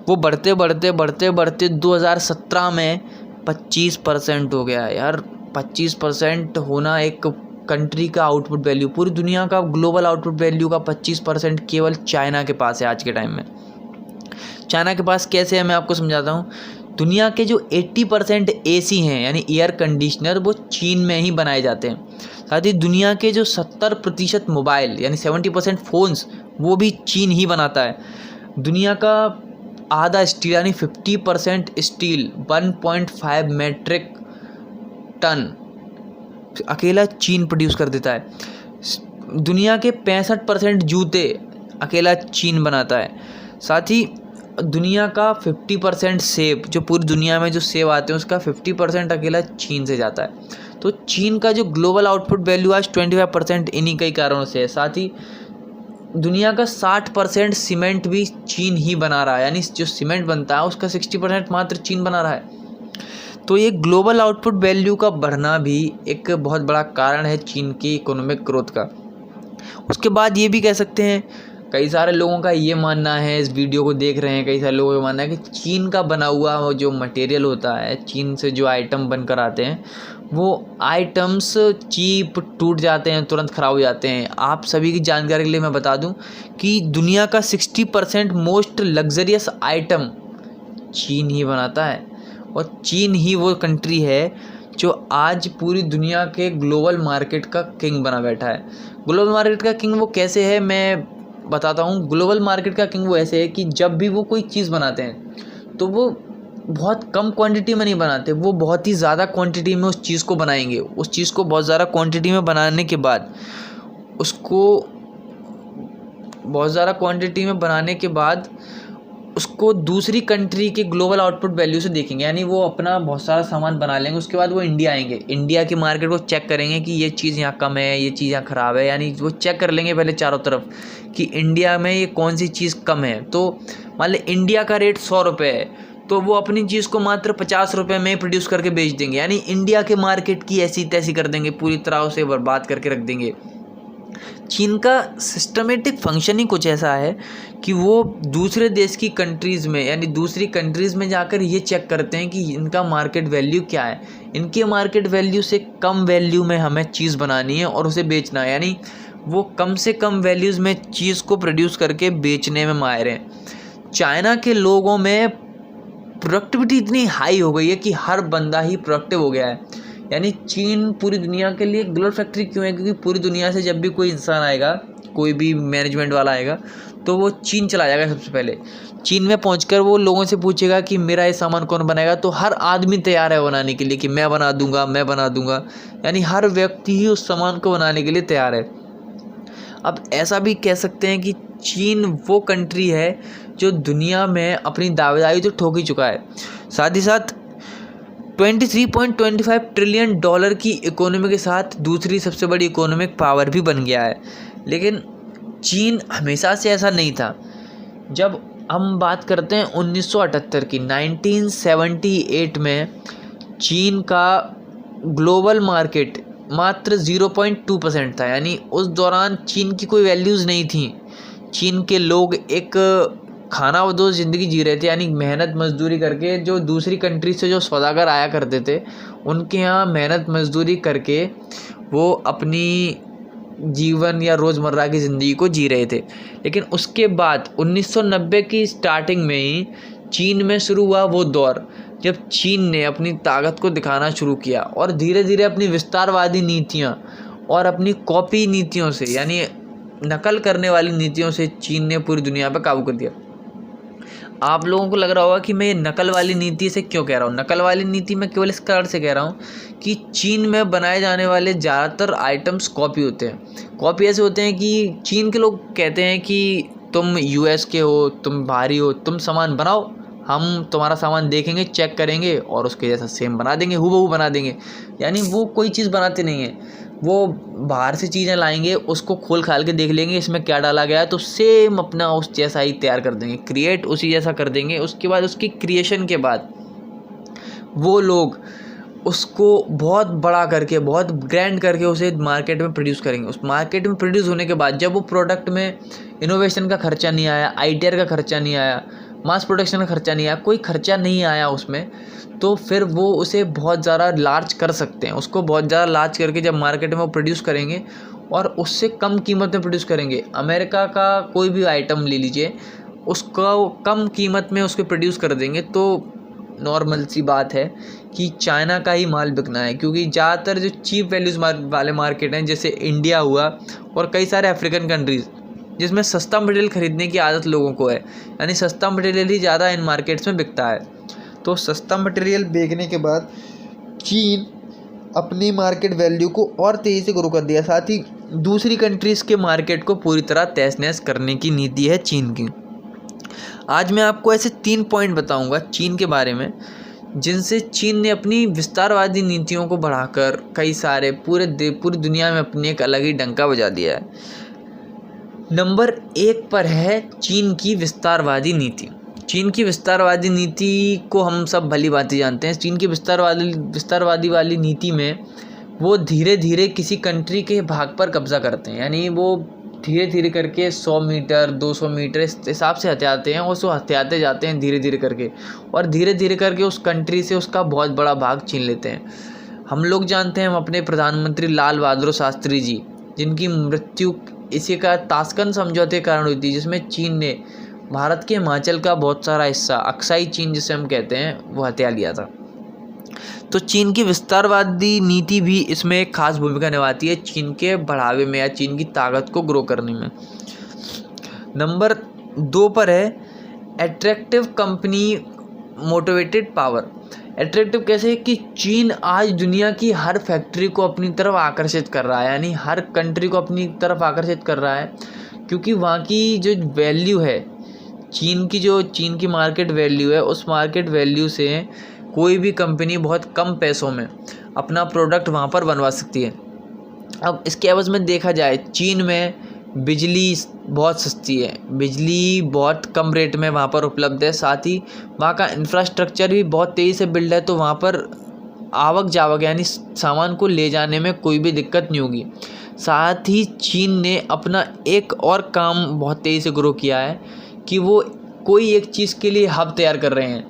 वो बढ़ते बढ़ते 2017 में 25% हो गया है। यार 25% होना एक कंट्री का आउटपुट वैल्यू, पूरी दुनिया का ग्लोबल आउटपुट वैल्यू का 25% केवल चाइना के पास है आज के टाइम में। चाइना के पास कैसे है मैं आपको समझाता हूँ। दुनिया के जो 80% AC हैं यानी एयर कंडीशनर वो चीन में ही बनाए जाते हैं। साथ ही दुनिया के जो 70% मोबाइल यानी 70% फ़ोन्स वो भी चीन ही बनाता है। दुनिया का आधा स्टील यानी 50% स्टील 1.5 मेट्रिक टन अकेला चीन प्रोड्यूस कर देता है। दुनिया के 65% जूते अकेला चीन बनाता है। साथ ही दुनिया का 50% सेब, जो पूरी दुनिया में जो सेब आते हैं उसका 50% अकेला चीन से जाता है। तो चीन का जो ग्लोबल आउटपुट वैल्यू आज 25% इन्हीं कई कारणों से है। साथ ही दुनिया का 60% सीमेंट भी चीन ही बना रहा है, यानी जो सीमेंट बनता है उसका 60% मात्र चीन बना रहा है। तो ये ग्लोबल आउटपुट वैल्यू का बढ़ना भी एक बहुत बड़ा कारण है चीन की इकोनॉमिक ग्रोथ का। उसके बाद ये भी कह सकते हैं, कई सारे लोगों का ये मानना है, इस वीडियो को देख रहे हैं कई सारे लोगों का मानना है कि चीन का बना हुआ वो जो मटेरियल होता है, चीन से जो आइटम बनकर आते हैं वो आइटम्स चीप, टूट जाते हैं, तुरंत ख़राब हो जाते हैं। आप सभी की जानकारी के लिए मैं बता दूं कि दुनिया का 60% मोस्ट लग्जरियस आइटम चीन ही बनाता है। और चीन ही वो कंट्री है जो आज पूरी दुनिया के ग्लोबल मार्केट का किंग बना बैठा है। ग्लोबल मार्केट का किंग वो कैसे है मैं बताता हूँ। ग्लोबल मार्केट का किंग वो ऐसे है कि जब भी वो कोई चीज़ बनाते हैं तो वो बहुत कम क्वांटिटी में नहीं बनाते, वो बहुत ही ज़्यादा क्वांटिटी में उस चीज़ को बनाएंगे। उस चीज़ को बहुत ज़्यादा क्वांटिटी में बनाने के बाद उसको दूसरी कंट्री के ग्लोबल आउटपुट वैल्यू से देखेंगे, यानी वो अपना बहुत सारा सामान बना लेंगे। उसके बाद वो इंडिया आएंगे, इंडिया की मार्केट को चेक करेंगे कि ये चीज़ यहाँ कम है, ये चीज़ यहाँ ख़राब है, यानी वो चेक कर लेंगे पहले चारों तरफ कि इंडिया में ये कौन सी चीज़ कम है। तो मान लें इंडिया का रेट 100 रुपये है तो वो अपनी चीज़ को मात्र 50 रुपये में प्रोड्यूस करके बेच देंगे, यानी इंडिया के मार्केट की ऐसी तैसी कर देंगे, पूरी तरह से बर्बाद करके रख देंगे। चीन का सिस्टमेटिक फंक्शन ही कुछ ऐसा है कि वो दूसरे देश की कंट्रीज़ में यानी दूसरी कंट्रीज़ में जाकर ये चेक करते हैं कि इनका मार्केट वैल्यू क्या है, इनके मार्केट वैल्यू से कम वैल्यू में हमें चीज़ बनानी है और उसे बेचना है, यानी वो कम से कम वैल्यूज़ में चीज़ को प्रोड्यूस करके बेचने में माहिर हैं। चाइना के लोगों में प्रोडक्टिविटी इतनी हाई हो गई है कि हर बंदा ही प्रोडक्टिव हो गया है, यानी चीन पूरी दुनिया के लिए ग्लोबल फैक्ट्री क्यों है, क्योंकि पूरी दुनिया से जब भी कोई इंसान आएगा, कोई भी मैनेजमेंट वाला आएगा तो वो चीन चला जाएगा सबसे पहले। चीन में पहुंचकर वो लोगों से पूछेगा कि मेरा ये सामान कौन बनाएगा, तो हर आदमी तैयार है बनाने के लिए कि मैं बना दूंगा, यानी हर व्यक्ति ही उस सामान को बनाने के लिए तैयार है। अब ऐसा भी कह सकते हैं कि चीन वो कंट्री है जो दुनिया में अपनी दावेदारी तो ठोक ही चुका है, साथ ही साथ 23.25 ट्रिलियन डॉलर की इकोनॉमी के साथ दूसरी सबसे बड़ी इकोनॉमिक पावर भी बन गया है। लेकिन चीन हमेशा से ऐसा नहीं था। जब हम बात करते हैं 1978 की, 1978 में चीन का ग्लोबल मार्केट मात्र 0.2% था, यानी उस दौरान चीन की कोई वैल्यूज़ नहीं थी। चीन के लोग एक खाना बदोश ज़िंदगी जी रहे थे, यानी मेहनत मजदूरी करके। जो दूसरी कंट्री से जो सौदागर आया करते थे उनके यहाँ मेहनत मजदूरी करके वो अपनी जीवन या रोज़मर्रा की ज़िंदगी को जी रहे थे। लेकिन उसके बाद 1990 की स्टार्टिंग में ही चीन में शुरू हुआ वो दौर जब चीन ने अपनी ताकत को दिखाना शुरू किया और धीरे धीरे अपनी विस्तारवादी नीतियाँ और अपनी कॉपी नीतियों से, यानी नकल करने वाली नीतियों से चीन ने पूरी दुनिया पर काबू कर दिया। आप लोगों को लग रहा होगा कि मैं ये नकल वाली नीति से क्यों कह रहा हूँ। नकल वाली नीति मैं केवल इस कारण से कह रहा हूँ कि चीन में बनाए जाने वाले ज़्यादातर आइटम्स कॉपी होते हैं। कॉपी ऐसे होते हैं कि चीन के लोग कहते हैं कि तुम US के हो, तुम बाहरी हो, तुम सामान बनाओ, हम तुम्हारा सामान देखेंगे, चेक करेंगे और उसके जैसा सेम बना देंगे, हूबहू बना देंगे। यानी वो कोई चीज़ बनाते नहीं हैं, वो बाहर से चीज़ें लाएंगे, उसको खोल खाल के देख लेंगे इसमें क्या डाला गया है, तो सेम अपना उस जैसा ही तैयार कर देंगे, क्रिएट उसी जैसा कर देंगे। उसके बाद उसकी क्रिएशन के बाद वो लोग उसको बहुत बड़ा करके, बहुत ग्रैंड करके उसे मार्केट में प्रोड्यूस करेंगे। उस मार्केट में प्रोड्यूस होने के बाद जब वो प्रोडक्ट में इनोवेशन का खर्चा नहीं आया, आइडिया का खर्चा नहीं आया, मास प्रोडक्शन का खर्चा नहीं आया, कोई खर्चा नहीं आया उसमें, तो फिर वो उसे बहुत ज़्यादा लार्ज कर सकते हैं। उसको बहुत ज़्यादा लार्ज करके जब मार्केट में वो प्रोड्यूस करेंगे और उससे कम कीमत में प्रोड्यूस करेंगे, अमेरिका का कोई भी आइटम ले लीजिए, उसका वो कम कीमत में उसको प्रोड्यूस कर देंगे, तो नॉर्मल सी बात है कि चाइना का ही माल बिकना है। क्योंकि ज़्यादातर जो चीप वैल्यूज़ वाले मार्केट हैं, जैसे इंडिया हुआ और कई सारे अफ्रीकन कंट्रीज़, जिसमें सस्ता मटेरियल ख़रीदने की आदत लोगों को है, यानी सस्ता मटेरियल ही ज़्यादा इन मार्केट्स में बिकता है। तो सस्ता मटेरियल बेचने के बाद चीन अपनी मार्केट वैल्यू को और तेज़ी से ग्रो कर दिया, साथ ही दूसरी कंट्रीज़ के मार्केट को पूरी तरह तहस नहस करने की नीति है चीन की। आज मैं आपको ऐसे 3 पॉइंट बताऊंगा चीन के बारे में, जिनसे चीन ने अपनी विस्तारवादी नीतियों को बढ़ाकर कई सारे पूरी दुनिया में अपनी एक अलग ही डंका बजा दिया है। नंबर 1 पर है चीन की विस्तारवादी नीति। चीन की विस्तारवादी नीति को हम सब भली भांति जानते हैं। चीन की विस्तारवादी वाली नीति में वो धीरे धीरे किसी कंट्री के भाग पर कब्जा करते हैं, यानी वो धीरे धीरे करके 100 मीटर 200 मीटर इस हिसाब से हथियाते हैं, और उसको हथियाते जाते हैं धीरे धीरे करके, और धीरे धीरे करके उस कंट्री से उसका बहुत बड़ा भाग छीन लेते हैं। हम लोग जानते हैं, हम अपने प्रधानमंत्री लाल बहादुर शास्त्री जी, जिनकी मृत्यु इसी का ताशकंद समझौते के कारण हुई थी, जिसमें चीन ने भारत के हिमाचल का बहुत सारा हिस्सा, अक्साई चीन जिसे हम कहते हैं, वो हथिया लिया था। तो चीन की विस्तारवादी नीति भी इसमें एक खास भूमिका निभाती है चीन के बढ़ावे में या चीन की ताकत को ग्रो करने में। नंबर 2 पर है attractive company motivated power. Attractive कैसे कि चीन आज दुनिया की हर फैक्ट्री को अपनी तरफ आकर्षित कर रहा है, यानी हर कंट्री को अपनी तरफ आकर्षित कर रहा है, क्योंकि वहाँ की जो वैल्यू है, चीन की मार्केट वैल्यू है, उस मार्केट वैल्यू से कोई भी कंपनी बहुत कम पैसों में अपना प्रोडक्ट वहाँ पर बनवा सकती है। अब इसके एवज में देखा जाए, चीन में बिजली बहुत सस्ती है, बिजली बहुत कम रेट में वहाँ पर उपलब्ध है, साथ ही वहाँ का इंफ्रास्ट्रक्चर भी बहुत तेज़ी से बिल्ड है, तो वहाँ पर आवक जावक यानी सामान को ले जाने में कोई भी दिक्कत नहीं होगी। साथ ही चीन ने अपना एक और काम बहुत तेज़ी से ग्रो किया है कि वो कोई एक चीज़ के लिए हब तैयार कर रहे हैं।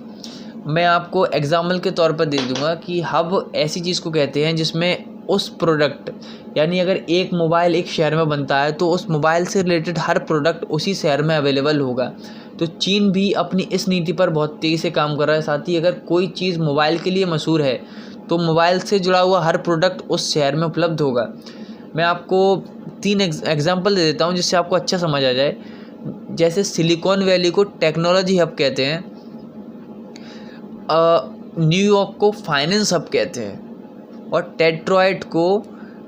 मैं आपको एग्जाम्पल के तौर पर दे दूंगा कि हब ऐसी चीज़ को कहते हैं जिसमें उस प्रोडक्ट, यानी अगर एक मोबाइल एक शहर में बनता है तो उस मोबाइल से रिलेटेड हर प्रोडक्ट उसी शहर में अवेलेबल होगा। तो चीन भी अपनी इस नीति पर बहुत तेज़ी से काम कर रहा है। साथ ही अगर कोई चीज़ मोबाइल के लिए मशहूर है तो मोबाइल से जुड़ा हुआ हर प्रोडक्ट उस शहर में उपलब्ध होगा। मैं आपको 3 एग्जाम्पल दे देता हूँ जिससे आपको अच्छा समझ आ जाए। जैसे सिलिकॉन वैली को टेक्नोलॉजी हब कहते हैं, न्यूयॉर्क को फाइनेंस हब कहते हैं, और डेट्रॉइट को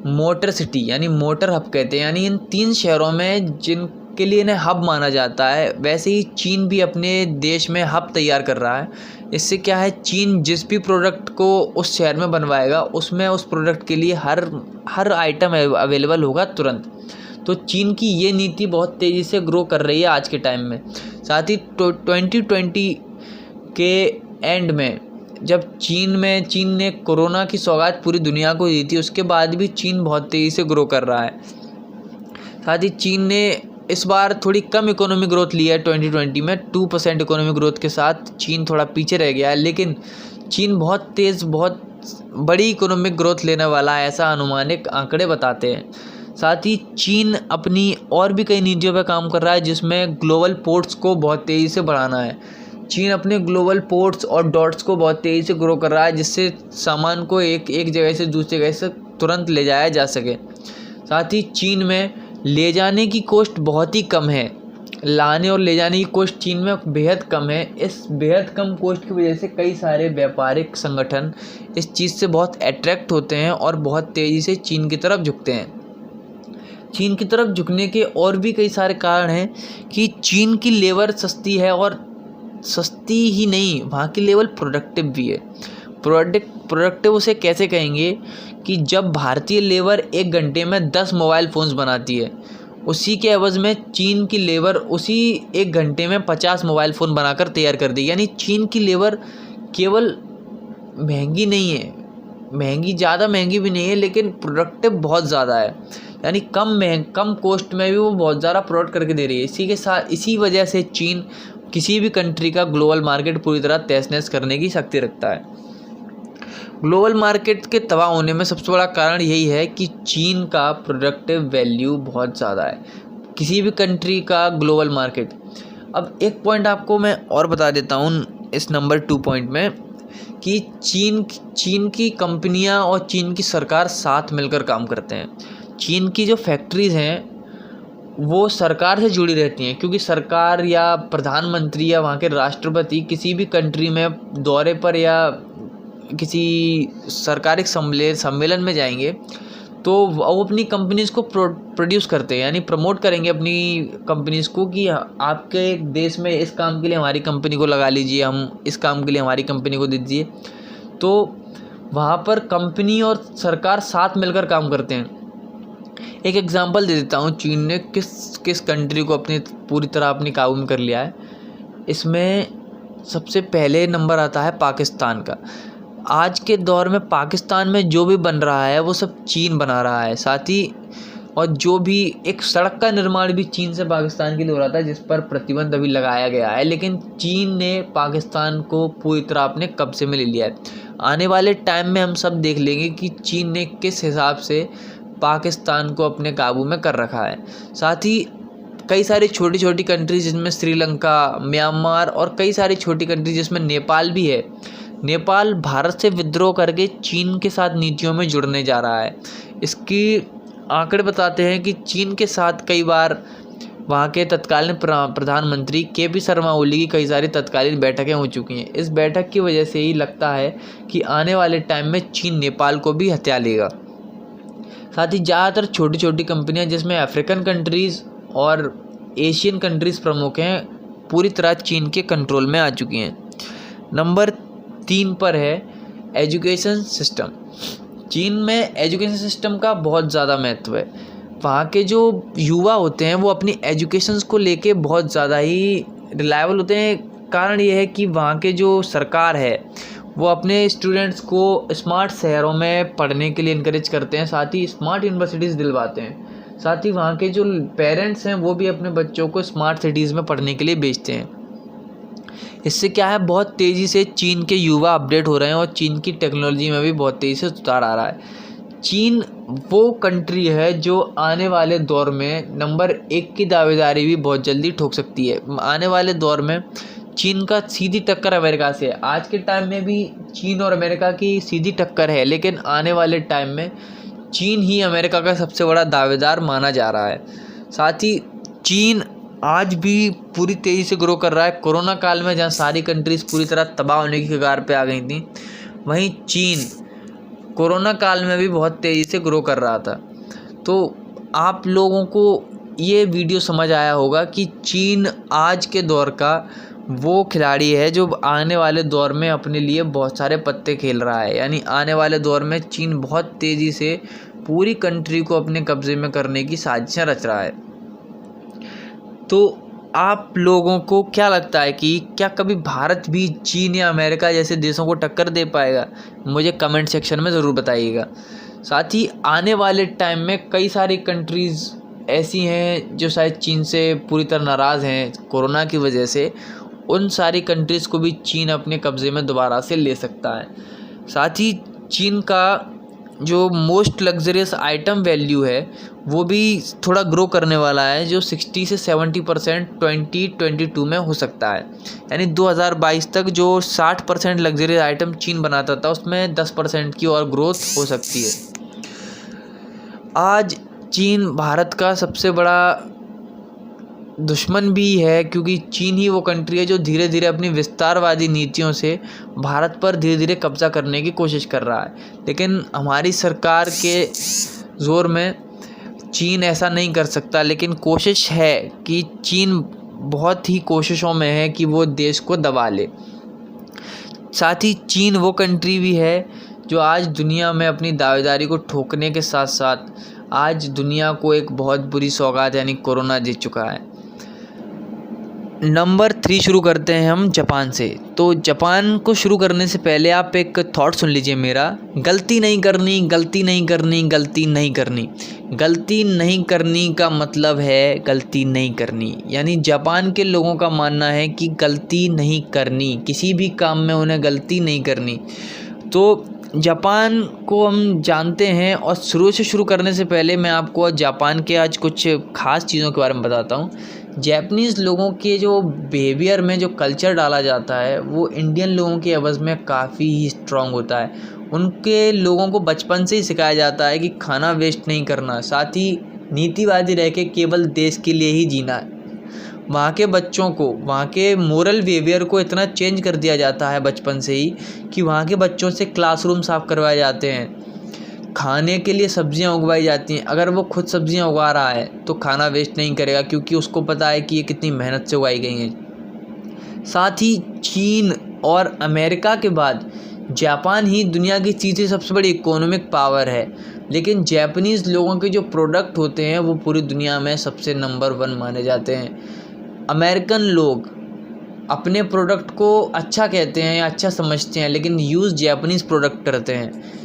मोटर सिटी यानी मोटर हब कहते हैं। यानी इन 3 शहरों में जिनके लिए इन्हें हब माना जाता है, वैसे ही चीन भी अपने देश में हब तैयार कर रहा है। इससे क्या है, चीन जिस भी प्रोडक्ट को उस शहर में बनवाएगा, उसमें उस प्रोडक्ट के लिए हर आइटम अवेलेबल होगा तुरंत। तो चीन की ये नीति बहुत तेज़ी से ग्रो कर रही है आज के टाइम में। साथ ही 2020 के एंड में जब चीन ने कोरोना की सौगात पूरी दुनिया को दी थी, उसके बाद भी चीन बहुत तेज़ी से ग्रो कर रहा है। साथ ही चीन ने इस बार थोड़ी कम इकोनॉमिक ग्रोथ ली है 2020 में, 2% इकोनॉमिक ग्रोथ के साथ चीन थोड़ा पीछे रह गया है, लेकिन चीन बहुत तेज़ बहुत बड़ी इकोनॉमिक ग्रोथ लेने वाला है, ऐसा अनुमानिक आंकड़े बताते हैं। साथ ही चीन अपनी और भी कई नीतियों पर काम कर रहा है, जिसमें ग्लोबल पोर्ट्स को बहुत तेज़ी से बढ़ाना है। चीन अपने ग्लोबल पोर्ट्स और डॉट्स को बहुत तेज़ी से ग्रो कर रहा है, जिससे सामान को एक जगह से दूसरी जगह से तुरंत ले जाया जा सके। साथ ही चीन में ले जाने की कॉस्ट बहुत ही कम है, लाने और ले जाने की कॉस्ट चीन में बेहद कम है। इस बेहद कम कॉस्ट की वजह से कई सारे व्यापारिक संगठन इस चीज़ से बहुत अट्रैक्ट होते हैं और बहुत तेज़ी से चीन की तरफ झुकते हैं। चीन की तरफ झुकने के और भी कई सारे कारण हैं कि चीन की लेबर सस्ती है, और सस्ती ही नहीं, वहाँ की लेवल प्रोडक्टिव भी है। प्रोडक्टिव उसे कैसे कहेंगे कि जब भारतीय लेबर 1 घंटे में 10 मोबाइल फ़ोन्स बनाती है, उसी के एवज़ में चीन की लेबर उसी 1 घंटे में 50 मोबाइल फ़ोन बनाकर तैयार कर देगी। यानी चीन की लेबर केवल महंगी नहीं है, ज़्यादा महंगी भी नहीं है, लेकिन प्रोडक्टिव बहुत ज़्यादा है, यानी कम कॉस्ट में भी वो बहुत ज़्यादा प्रोडक्ट करके दे रही है। इसी वजह से चीन किसी भी कंट्री का ग्लोबल मार्केट पूरी तरह तहस-नहस करने की शक्ति रखता है। ग्लोबल मार्केट के तबाह होने में सबसे बड़ा कारण यही है कि चीन का प्रोडक्टिव वैल्यू बहुत ज़्यादा है, किसी भी कंट्री का ग्लोबल मार्केट। अब एक पॉइंट आपको मैं और बता देता हूँ इस नंबर 2 पॉइंट में कि चीन की कंपनियां और चीन की सरकार साथ मिलकर काम करते हैं। चीन की जो फैक्ट्रीज़ हैं वो सरकार से जुड़ी रहती हैं, क्योंकि सरकार या प्रधानमंत्री या वहाँ के राष्ट्रपति किसी भी कंट्री में दौरे पर या किसी सरकारी सम्मेलन में जाएंगे तो वो अपनी कंपनीज़ को प्रोड्यूस करते हैं, यानी प्रमोट करेंगे अपनी कंपनीज़ को कि आपके देश में इस काम के लिए हमारी कंपनी को लगा लीजिए, हम इस काम के लिए हमारी कंपनी को दे दीजिए। तो वहाँ पर कंपनी और सरकार साथ मिलकर काम करते हैं। एक एग्जांपल दे देता हूँ, चीन ने किस कंट्री को अपनी पूरी तरह अपनी काबू में कर लिया है। इसमें सबसे पहले नंबर आता है पाकिस्तान का। आज के दौर में पाकिस्तान में जो भी बन रहा है वो सब चीन बना रहा है, साथ ही और जो भी एक सड़क का निर्माण भी चीन से पाकिस्तान के लिए हो रहा था, जिस पर प्रतिबंध अभी लगाया गया है, लेकिन चीन ने पाकिस्तान को पूरी तरह अपने कब्जे में ले लिया है। आने वाले टाइम में हम सब देख लेंगे कि चीन ने किस हिसाब से पाकिस्तान को अपने काबू में कर रखा है। साथ ही कई सारी छोटी छोटी कंट्रीज जिसमें श्रीलंका, म्यांमार और कई सारी छोटी कंट्रीज जिसमें नेपाल भी है। नेपाल भारत से विद्रोह करके चीन के साथ नीतियों में जुड़ने जा रहा है। इसकी आंकड़े बताते हैं कि चीन के साथ कई बार वहाँ के तत्कालीन प्रधानमंत्री के.पी. शर्मा ओली की कई सारी तत्कालीन बैठकें हो चुकी हैं। इस बैठक की वजह से ही लगता है कि आने वाले टाइम में चीन नेपाल को भी हथिया लेगा। साथ ही ज़्यादातर छोटी छोटी कंपनियां जिसमें अफ्रीकन कंट्रीज़ और एशियन कंट्रीज़ प्रमुख हैं, पूरी तरह चीन के कंट्रोल में आ चुकी हैं। नंबर 3 पर है एजुकेशन सिस्टम। चीन में एजुकेशन सिस्टम का बहुत ज़्यादा महत्व है। वहाँ के जो युवा होते हैं वो अपनी एजुकेशंस को लेके बहुत ज़्यादा ही रिलायबल होते हैं। कारण ये है कि वहाँ के जो सरकार है वो अपने स्टूडेंट्स को स्मार्ट शहरों में पढ़ने के लिए इनकरेज करते हैं, साथ ही स्मार्ट यूनिवर्सिटीज़ दिलवाते हैं। साथ ही वहाँ के जो पेरेंट्स हैं वो भी अपने बच्चों को स्मार्ट सिटीज़ में पढ़ने के लिए भेजते हैं। इससे क्या है, बहुत तेज़ी से चीन के युवा अपडेट हो रहे हैं और चीन की टेक्नोलॉजी में भी बहुत तेज़ी से सुधार आ रहा है। चीन वो कंट्री है जो आने वाले दौर में नंबर 1 की दावेदारी भी बहुत जल्दी ठोक सकती है। आने वाले दौर में चीन का सीधी टक्कर अमेरिका से है। आज के टाइम में भी चीन और अमेरिका की सीधी टक्कर है, लेकिन आने वाले टाइम में चीन ही अमेरिका का सबसे बड़ा दावेदार माना जा रहा है। साथ ही चीन आज भी पूरी तेज़ी से ग्रो कर रहा है। कोरोना काल में जहाँ सारी कंट्रीज़ पूरी तरह तबाह होने की कगार पे आ गई थी, वहीं चीन कोरोना काल में भी बहुत तेज़ी से ग्रो कर रहा था। तो आप लोगों को ये वीडियो समझ आया होगा कि चीन आज के दौर का वो खिलाड़ी है जो आने वाले दौर में अपने लिए बहुत सारे पत्ते खेल रहा है। यानी आने वाले दौर में चीन बहुत तेज़ी से पूरी कंट्री को अपने कब्जे में करने की साजिशें रच रहा है। तो आप लोगों को क्या लगता है कि क्या कभी भारत भी चीन या अमेरिका जैसे देशों को टक्कर दे पाएगा? मुझे कमेंट सेक्शन में ज़रूर बताइएगा। साथ ही आने वाले टाइम में कई सारी कंट्रीज़ ऐसी हैं जो शायद चीन से पूरी तरह नाराज़ हैं कोरोना की वजह से। उन सारी कंट्रीज़ को भी चीन अपने कब्ज़े में दोबारा से ले सकता है। साथ ही चीन का जो मोस्ट लग्जरियस आइटम वैल्यू है वो भी थोड़ा ग्रो करने वाला है, जो 60 से 70% 2022 में हो सकता है। यानी 2022 तक जो 60% लग्जरियस आइटम चीन बनाता था उसमें 10% की और ग्रोथ हो सकती है। आज चीन भारत का सबसे बड़ा दुश्मन भी है, क्योंकि चीन ही वो कंट्री है जो धीरे धीरे अपनी विस्तारवादी नीतियों से भारत पर धीरे धीरे कब्जा करने की कोशिश कर रहा है। लेकिन हमारी सरकार के ज़ोर में चीन ऐसा नहीं कर सकता, लेकिन कोशिश है कि चीन बहुत ही कोशिशों में है कि वो देश को दबा ले। साथ ही चीन वो कंट्री भी है जो आज दुनिया में अपनी दावेदारी को ठोकने के साथ साथ आज दुनिया को एक बहुत बुरी सौगात यानी कोरोना दे चुका है। नंबर 3 शुरू करते हैं हम जापान से। तो जापान को शुरू करने से पहले आप एक थॉट सुन लीजिए मेरा। गलती नहीं करनी, गलती नहीं करनी, गलती नहीं करनी। गलती नहीं करनी का मतलब है गलती नहीं करनी। यानी जापान के लोगों का मानना है कि गलती नहीं करनी, किसी भी काम में उन्हें गलती नहीं करनी। तो जापान को हम जानते हैं, और शुरू करने से पहले मैं आपको जापान के आज कुछ ख़ास चीज़ों के बारे में बताता हूँ। जैपनीज़ लोगों के जो बिहेवियर में जो कल्चर डाला जाता है वो इंडियन लोगों के एवज़ में काफ़ी ही स्ट्रॉन्ग होता है। उनके लोगों को बचपन से ही सिखाया जाता है कि खाना वेस्ट नहीं करना, साथ ही नीतिवादी रह के केवल देश के लिए ही जीना है। वहाँ के बच्चों को, वहाँ के मोरल बिहेवियर को इतना चेंज कर दिया जाता है बचपन से ही कि वहाँ के बच्चों से क्लासरूम साफ़ करवाए जाते हैं, खाने के लिए सब्जियां उगवाई जाती हैं। अगर वो खुद सब्जियां उगा रहा है तो खाना वेस्ट नहीं करेगा, क्योंकि उसको पता है कि ये कितनी मेहनत से उगाई गई हैं। साथ ही चीन और अमेरिका के बाद जापान ही दुनिया की तीसरी सबसे बड़ी इकोनॉमिक पावर है, लेकिन जापानीज़ लोगों के जो प्रोडक्ट होते हैं वो पूरी दुनिया में सबसे नंबर 1 माने जाते हैं। अमेरिकन लोग अपने प्रोडक्ट को अच्छा कहते हैं या अच्छा समझते हैं, लेकिन यूज़ जापानीज़ प्रोडक्ट करते हैं।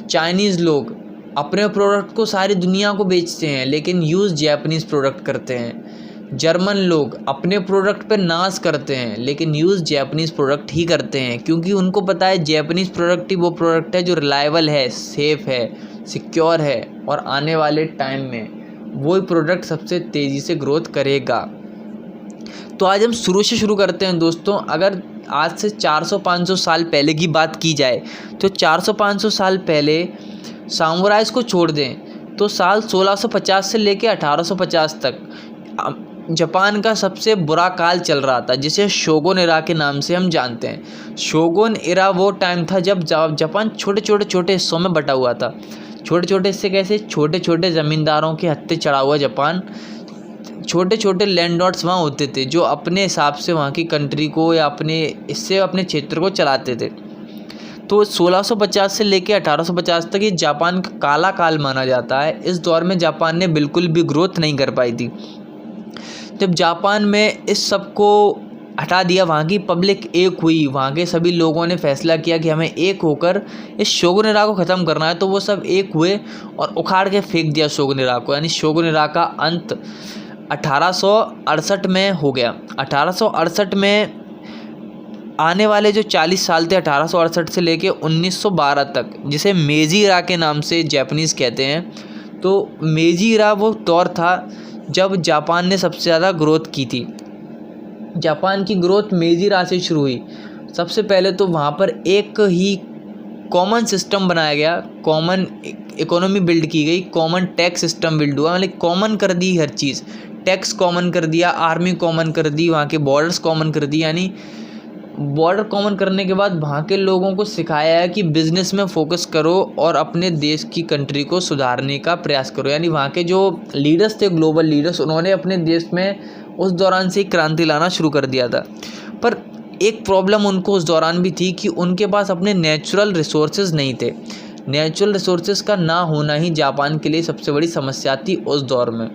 चाइनीज़ लोग अपने प्रोडक्ट को सारी दुनिया को बेचते हैं, लेकिन यूज़ जापानीज़ प्रोडक्ट करते हैं। जर्मन लोग अपने प्रोडक्ट पे नाज करते हैं, लेकिन यूज़ जापानीज़ प्रोडक्ट ही करते हैं, क्योंकि उनको पता है जापानीज़ प्रोडक्ट ही वो प्रोडक्ट है जो रिलायबल है, सेफ़ है, सिक्योर है, और आने वाले टाइम में वही प्रोडक्ट सबसे तेज़ी से ग्रोथ करेगा। तो आज हम शुरू करते हैं दोस्तों। अगर आज से 400-500 साल पहले की बात की जाए तो 400-500 साल पहले सामुराइज को छोड़ दें तो साल 1650 से लेकर 1850 तक जापान का सबसे बुरा काल चल रहा था, जिसे शोगुन एरा के नाम से हम जानते हैं। शोगुन एरा वो टाइम था जब जापान छोटे हिस्सों में बटा हुआ था। छोटे हिस्से कैसे? छोटे ज़मींदारों के हत्थे चढ़ा हुआ जापान। छोटे लैंडलॉर्ड्स वहाँ होते थे जो अपने हिसाब से वहाँ की कंट्री को या अपने क्षेत्र को चलाते थे। तो 1650 से लेकर 1850 तक ये जापान का काला काल माना जाता है। इस दौर में जापान ने बिल्कुल भी ग्रोथ नहीं कर पाई थी। जब जापान में इस सब को हटा दिया, वहाँ की पब्लिक एक हुई, वहाँ के सभी लोगों ने फैसला किया कि हमें एक होकर इस शोगुन एरा को ख़त्म करना है, तो वो सब एक हुए और उखाड़ के फेंक दिया शोगुन एरा को। यानी शोगुन एरा का अंत 1868 में हो गया। 1868 में आने वाले जो 40 साल थे 1868 से लेके 1912 तक, जिसे मेजी एरा के नाम से जापानीज़ कहते हैं। तो मेजी एरा वो दौर था जब जापान ने सबसे ज़्यादा ग्रोथ की थी। जापान की ग्रोथ मेजी एरा से शुरू हुई। सबसे पहले तो वहाँ पर एक ही कॉमन सिस्टम बनाया गया, कॉमन इकोनॉमी बिल्ड की गई, कॉमन टैक्स सिस्टम बिल्ड हुआ। मतलब कॉमन कर दी हर चीज़, टैक्स कॉमन कर दिया, आर्मी कॉमन कर दी, वहाँ के बॉर्डर्स कॉमन कर दी। यानी बॉर्डर कॉमन करने के बाद वहाँ के लोगों को सिखाया है कि बिज़नेस में फोकस करो और अपने देश की कंट्री को सुधारने का प्रयास करो। यानी वहाँ के जो लीडर्स थे, ग्लोबल लीडर्स, उन्होंने अपने देश में उस दौरान से क्रांति लाना शुरू कर दिया था। पर एक प्रॉब्लम उनको उस दौरान भी थी कि उनके पास अपने नेचुरल रिसोर्सेज नहीं थे। नेचुरल रिसोर्सेज का ना होना ही जापान के लिए सबसे बड़ी समस्या थी उस दौर में।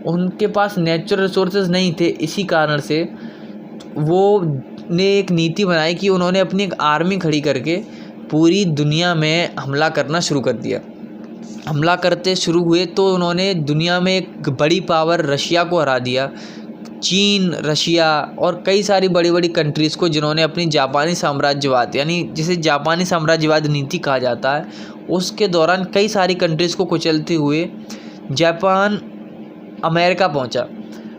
उनके पास नेचुरल रिसोर्सेज नहीं थे, इसी कारण से वो ने एक नीति बनाई कि उन्होंने अपनी एक आर्मी खड़ी करके पूरी दुनिया में हमला करना शुरू कर दिया। हमला करते शुरू हुए तो उन्होंने दुनिया में एक बड़ी पावर रशिया को हरा दिया। चीन, रशिया और कई सारी बड़ी बड़ी कंट्रीज़ को, जिन्होंने अपनी जापानी साम्राज्यवाद, यानी जिसे जापानी साम्राज्यवाद नीति कहा जाता है, उसके दौरान कई सारी कंट्रीज़ को कुचलते हुए जापान अमेरिका पहुंचा।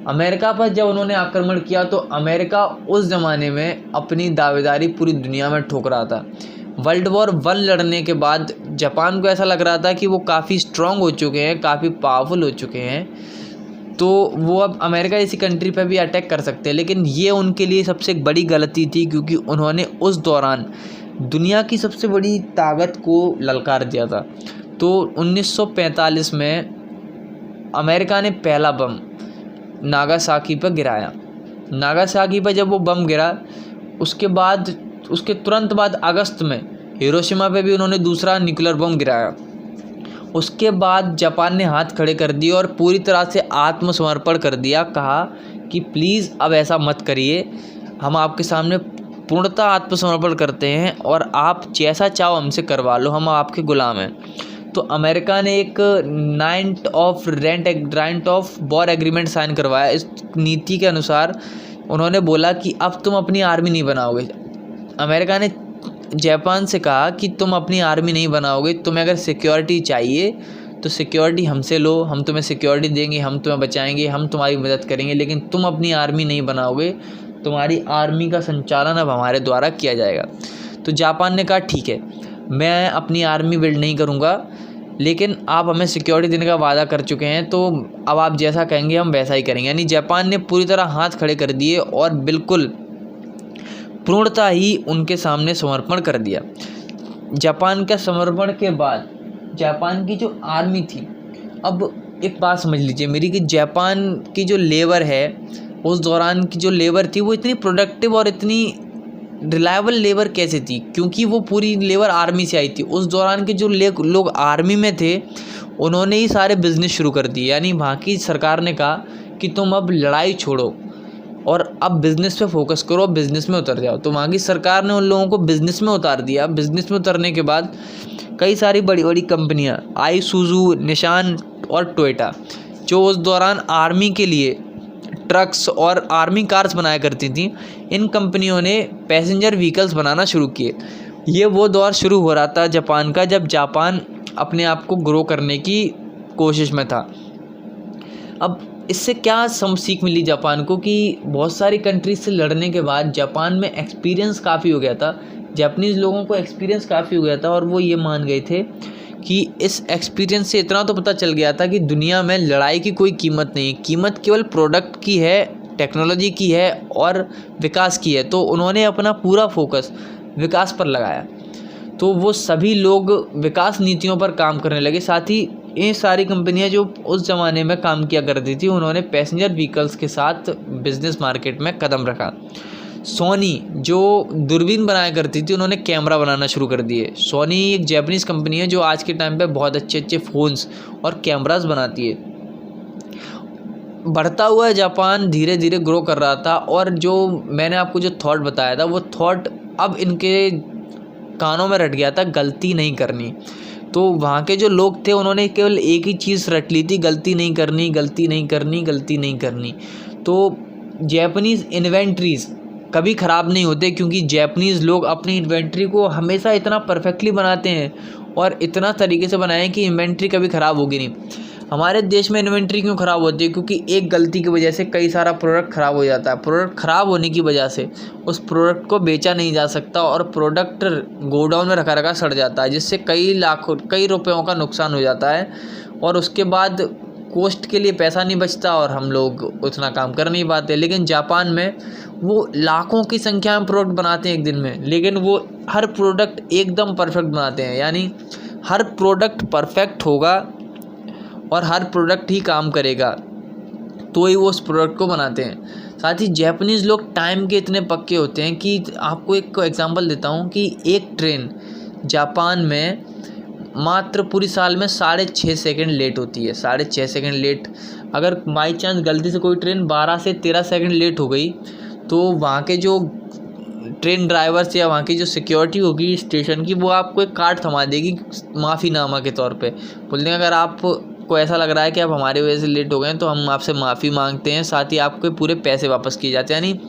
अमेरिका पर जब उन्होंने आक्रमण किया तो अमेरिका उस ज़माने में अपनी दावेदारी पूरी दुनिया में ठोक रहा था। वर्ल्ड वॉर 1 लड़ने के बाद जापान को ऐसा लग रहा था कि वो काफ़ी स्ट्रॉन्ग हो चुके हैं, काफ़ी पावरफुल हो चुके हैं, तो वो अब अमेरिका जैसी कंट्री पर भी अटैक कर सकते हैं। लेकिन ये उनके लिए सबसे बड़ी गलती थी, क्योंकि उन्होंने उस दौरान दुनिया की सबसे बड़ी ताकत को ललकार दिया था। तो 1945 में अमेरिका ने पहला बम नागासाकी पर गिराया। नागासाकी पर जब वो बम गिरा, उसके तुरंत बाद अगस्त में हिरोशिमा पे भी उन्होंने दूसरा न्यूक्लियर बम गिराया। उसके बाद जापान ने हाथ खड़े कर दिए और पूरी तरह से आत्मसमर्पण कर दिया। कहा कि प्लीज़ अब ऐसा मत करिए, हम आपके सामने पूर्णतः आत्मसमर्पण करते हैं और आप जैसा चाहो हमसे करवा लो, हम आपके गुलाम हैं। तो अमेरिका ने एक rent of war agreement sign करवाया। इस नीति के अनुसार उन्होंने बोला कि अब तुम अपनी आर्मी नहीं बनाओगे। अमेरिका ने जापान से कहा कि तुम अपनी आर्मी नहीं बनाओगे, तुम्हें अगर सिक्योरिटी चाहिए तो सिक्योरिटी हमसे लो, हम तुम्हें सिक्योरिटी देंगे, हम तुम्हें बचाएंगे, हम तुम्हारी मदद करेंगे, लेकिन तुम अपनी आर्मी नहीं बनाओगे, तुम्हारी आर्मी का संचालन अब हमारे द्वारा किया जाएगा। तो जापान ने कहा ठीक है, मैं अपनी आर्मी बिल्ड नहीं करूँगा, लेकिन आप हमें सिक्योरिटी देने का वादा कर चुके हैं, तो अब आप जैसा कहेंगे हम वैसा ही करेंगे। यानी जापान ने पूरी तरह हाथ खड़े कर दिए और बिल्कुल पूर्णतः ही उनके सामने समर्पण कर दिया। जापान के समर्पण के बाद जापान की जो आर्मी थी, अब एक बात समझ लीजिए मेरी कि जापान की जो लेबर है, उस दौरान की जो लेबर थी वो इतनी प्रोडक्टिव और इतनी रिलायबल लेबर कैसे थी, क्योंकि वो पूरी लेबर आर्मी से आई थी। उस दौरान के जो लोग आर्मी में थे उन्होंने ही सारे बिज़नेस शुरू कर दिए। यानी वहाँ की सरकार ने कहा कि तुम अब लड़ाई छोड़ो और अब बिज़नेस पे फोकस करो, बिज़नेस में उतर जाओ। तो वहाँ की सरकार ने उन लोगों को बिज़नेस में उतार दिया। बिज़नेस में उतरने के बाद कई सारी बड़ी बड़ी कंपनियाँ आईसुज़ू, निशान और टोयोटा, जो उस दौरान आर्मी के लिए ट्रक्स और आर्मी कार्स बनाया करती थी, इन कंपनियों ने पैसेंजर व्हीकल्स बनाना शुरू किए। ये वो दौर शुरू हो रहा था जापान का, जब जापान अपने आप को ग्रो करने की कोशिश में था। अब इससे क्या सीख मिली जापान को कि बहुत सारी कंट्रीज से लड़ने के बाद जापान में एक्सपीरियंस काफ़ी हो गया था, जापानीज़ लोगों को एक्सपीरियंस काफ़ी हो गया था, और वो ये मान गए थे कि इस एक्सपीरियंस से इतना तो पता चल गया था कि दुनिया में लड़ाई की कोई कीमत नहीं, कीमत केवल प्रोडक्ट की है, टेक्नोलॉजी की है और विकास की है। तो उन्होंने अपना पूरा फोकस विकास पर लगाया। तो वो सभी लोग विकास नीतियों पर काम करने लगे। साथ ही ये सारी कंपनियां जो उस ज़माने में काम किया करती थी, उन्होंने पैसेंजर व्हीकल्स के साथ बिज़नेस मार्केट में कदम रखा। सोनी जो दूरबीन बनाया करती थी, उन्होंने कैमरा बनाना शुरू कर दिए। सोनी एक जापानीज़ कंपनी है जो आज के टाइम पे बहुत अच्छे अच्छे फ़ोन्स और कैमरास बनाती है। बढ़ता हुआ जापान धीरे धीरे ग्रो कर रहा था, और जो मैंने आपको जो थॉट बताया था, वो थॉट अब इनके कानों में रट गया था, गलती नहीं करनी। तो वहाँ के जो लोग थे उन्होंने केवल एक ही चीज़ रट ली थी, गलती नहीं करनी, गलती नहीं करनी, गलती नहीं करनी। तो जापानीज़ इन्वेंट्रीज़ कभी ख़राब नहीं होते, क्योंकि जापानीज़ लोग अपनी इन्वेंट्री को हमेशा इतना परफेक्टली बनाते हैं और इतना तरीके से बनाएं कि इन्वेंट्री कभी ख़राब होगी नहीं। हमारे देश में इन्वेंट्री क्यों ख़राब होती है? क्योंकि एक गलती की वजह से कई सारा प्रोडक्ट ख़राब हो जाता है। प्रोडक्ट ख़राब होने की वजह से उस प्रोडक्ट को बेचा नहीं जा सकता और प्रोडक्ट गोडाउन में रखा रखा सड़ जाता है, जिससे कई रुपयों का नुकसान हो जाता है, और उसके बाद कॉस्ट के लिए पैसा नहीं बचता और हम लोग उतना काम कर नहीं पाते। लेकिन जापान में वो लाखों की संख्या में प्रोडक्ट बनाते हैं एक दिन में, लेकिन वो हर प्रोडक्ट एकदम परफेक्ट बनाते हैं। यानी हर प्रोडक्ट परफेक्ट होगा और हर प्रोडक्ट ही काम करेगा, तो ही वो उस प्रोडक्ट को बनाते हैं। साथ ही जापानीज़ लोग टाइम के इतने पक्के होते हैं कि आपको एक एग्जांपल देता हूँ कि एक ट्रेन जापान में मात्र पूरी साल में 6.5 सेकंड लेट होती है। 6.5 सेकंड लेट, अगर बाई चांस गलती से कोई ट्रेन 12 से 13 सेकंड लेट हो गई, तो वहाँ के जो ट्रेन ड्राइवर्स या वहाँ की जो सिक्योरिटी होगी स्टेशन की, वो आपको एक कार्ड थमा देगी माफ़ीनामा के तौर पे। बोल देंगे अगर आपको ऐसा लग रहा है कि आप हमारी वजह से लेट हो गए हैं तो हम आपसे माफ़ी मांगते हैं, साथ ही आपके पूरे पैसे वापस किए जाते हैं। यानी